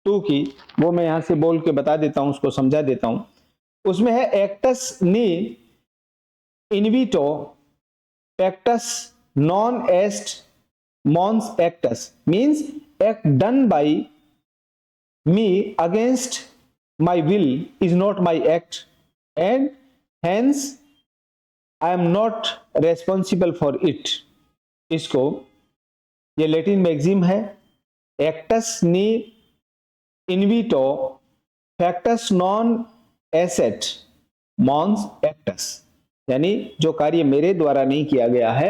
2 की, वो मैं यहां से बोल के बता देता हूं, उसको समझा देता हूं। उसमें है एक्टस नी इनविटो पैक्टस नॉन एस्ट मॉन्स पैक्टस, means act done by me against my will is not my act and hence I am not responsible for it। इसको, ये लैटिन मैक्सिम है, एक्टस नी इनविटो फैक्टस नॉन एसेट मॉन्स एक्टस, यानी जो कार्य मेरे द्वारा नहीं किया गया है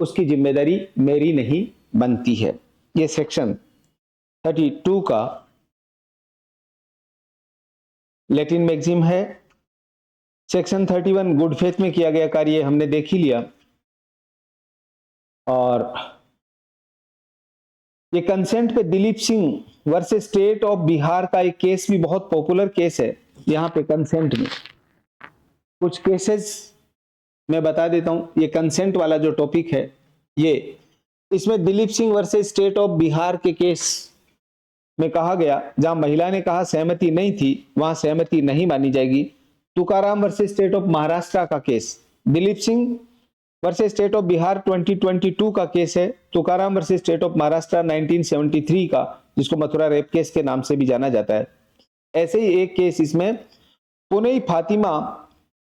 उसकी जिम्मेदारी मेरी नहीं बनती है। ये सेक्शन 32 का लैटिन मैक्सिम है। सेक्शन 31 गुड फेथ में किया गया कार्य हमने देख ही लिया। और ये कंसेंट पे Dilip Singh versus state of Bihar का एक केस भी बहुत पॉपुलर केस है। यहाँ पे कंसेंट में कुछ केसेस मैं बता देता हूं। ये कंसेंट वाला जो टॉपिक है, ये इसमें Dilip Singh versus state of Bihar के केस में कहा गया, जहां महिला ने कहा सहमति नहीं थी, वहां सहमति नहीं मानी जाएगी। Tukaram versus state of Maharashtra का case, Dilip Singh versus state of Bihar 2022 का केस है। Tukaram versus state of Maharashtra 1973 का, जिसको मथुरा रेप केस के नाम से भी जाना जाता है। ऐसे ही एक केस इसमें पुनई फातिमा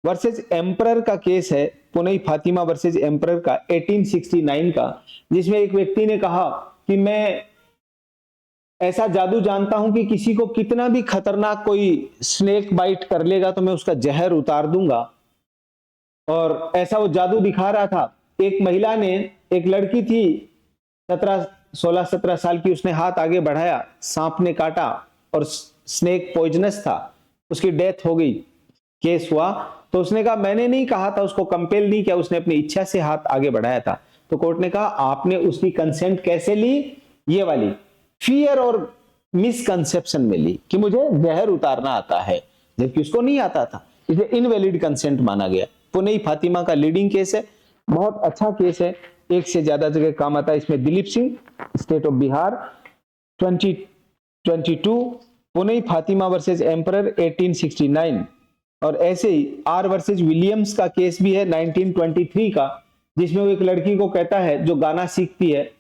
वर्सेस एम्परर का केस है, पुनई फातिमा वर्सेस एम्परर का 1869 का, जिसमें एक व्यक्ति ने कहा कि मैं ऐसा जादू जानता हूं कि किसी को कितना भी खतरनाक कोई स्नेक बाइट कर लेगा तो मैं उसका जहर उतार दूंगा। और ऐसा वो जादू दिखा रहा था। एक महिला ने, एक लड़की थी 16-17 साल की, उसने हाथ आगे बढ़ाया, सांप ने काटा और स्नेक पॉइजनस था, उसकी डेथ हो गई। केस हुआ तो उसने कहा मैंने नहीं कहा था, उसको कंपेल नहीं किया, उसने अपनी इच्छा से हाथ आगे बढ़ाया था। तो कोर्ट ने कहा आपने उसकी कंसेंट कैसे ली? ये वाली फियर और मिसकंसेप्शन में ली कि मुझे जहर उतारना आता है, जबकि उसको नहीं आता था, इसलिए इनवैलिड कंसेंट माना गया। पुनई फातिमा का लीडिंग केस है, बहुत अच्छा केस है, एक से ज्यादा जगह काम आता है। इसमें Dilip Singh state of Bihar 2022, Punai Fatima versus emperor 1869, और ऐसे ही आर वर्सेस विलियम्स का केस भी है 1923 का, जिसमें वो एक लड़की को कहता है जो गाना सीखती है,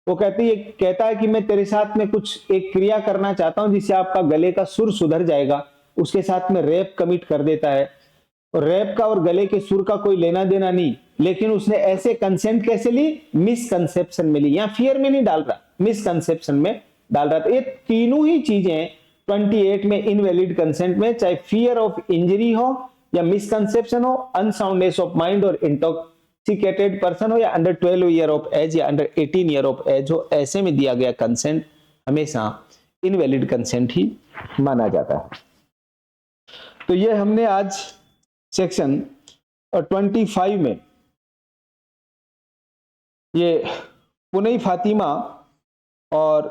वो कहता है कि मैं तेरे साथ में कुछ एक क्रिया करना चाहता हूं जिससे आपका गले का सुर सुधर जाएगा। उसके साथ में रेप कमिट कर देता है, और रेप का और गले के सुर का कोई लेना देना नहीं, लेकिन उसने ऐसे कंसेंट कैसे ली? मिसकंसेप्शन में ली। यहाँ फियर में नहीं डाल रहा, मिसकंसेप्शन में डाल रहा था। ये तीनों ही चीजें 28 में इनवैलिड कंसेंट में, चाहे फियर ऑफ इंजरी हो या मिसकंसेप्शन हो, अनसाउंडनेस ऑफ माइंड और इंटॉक्सिकेटेड पर्सन हो, या अंडर 12 ईयर ऑफ एज या अंडर 18 ईयर ऑफ एज हो, ऐसे में दिया गया कंसेंट हमेशा इनवैलिड कंसेंट ही माना जाता है। तो ये हमने आज सेक्शन 25 में ये पुनई फातिमा और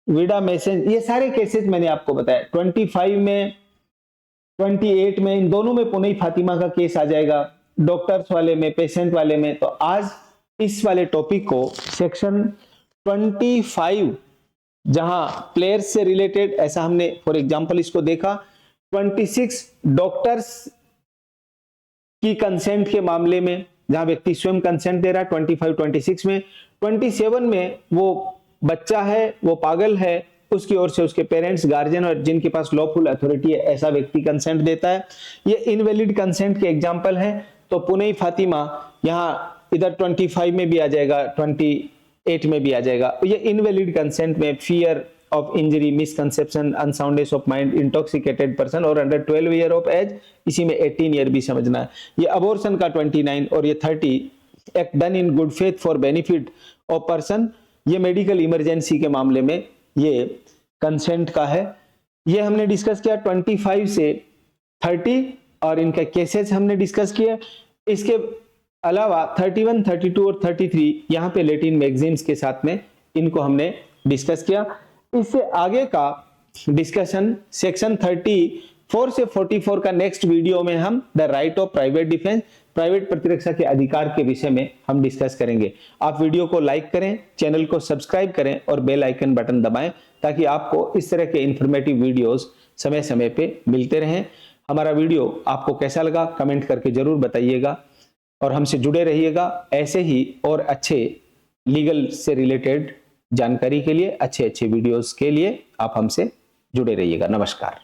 विडा मैसेज, ये सारे केसेस मैंने आपको बताया। 25 में, 28 में, इन दोनों में पुनई फातिमा का केस आ जाएगा, डॉक्टर्स वाले में, पेशेंट वाले में। तो आज इस वाले टॉपिक को सेक्शन 25, जहां प्लेयर्स से रिलेटेड, ऐसा हमने फॉर एग्जांपल इसको देखा। 26 डॉक्टर्स की कंसेंट के मामले में, जहां व्यक्ति स्वयं कंसेंट दे रहा है 25, 26 में। 27 में वो बच्चा है, वो पागल है, उसकी ओर से उसके पेरेंट्स, गार्जियन और जिनके पास लॉफुल अथॉरिटी है, ऐसा व्यक्ति कंसेंट देता है। ये इनवैलिड कंसेंट के एग्जांपल हैं। तो पुनई फातिमा यहाँ इधर 25 में भी आ जाएगा, 28 में भी आ जाएगा। ये इनवैलिड कंसेंट में fear of injury, misconception, unsoundness of mind, intoxicated person और अंडर 12 ईयर ऑफ एज, इसी में 18 ईयर भी समझना है। ये अबॉर्शन का 29 और ये 30, act done in good faith for benefit of person, ये मेडिकल इमरजेंसी के मामले में ये कंसेंट का है। ये हमने डिस्कस किया 25 से 30 और इनका केसेस हमने डिस्कस किया। इसके अलावा 31, 32 और 33 यहाँ पे लैटिन मैगजीन्स के साथ में इनको हमने डिस्कस किया। इससे आगे का डिस्कशन सेक्शन 34 से 44 का नेक्स्ट वीडियो में हम the right of private defence, private प्रतिरक्षा के अधिकार के विषय में हम डिस्कस करेंगे। आप वीडियो को लाइक करें, चैनल को सब्सक्राइब करें और बेल आइकन बटन दबाएं ताकि आपको इस तरह के इंफॉर्मेटिव वीडियोस समय समय पे मिलते रहें। हमारा वीडियो आपको कैसा लगा कमेंट करके जरूर बताइएगा और हमसे जुड़े रहिएगा। ऐसे ही और अच्छे लीगल से रिलेटेड जानकारी के लिए, अच्छे वीडियोस के लिए आप हमसे जुड़े रहिएगा। नमस्कार।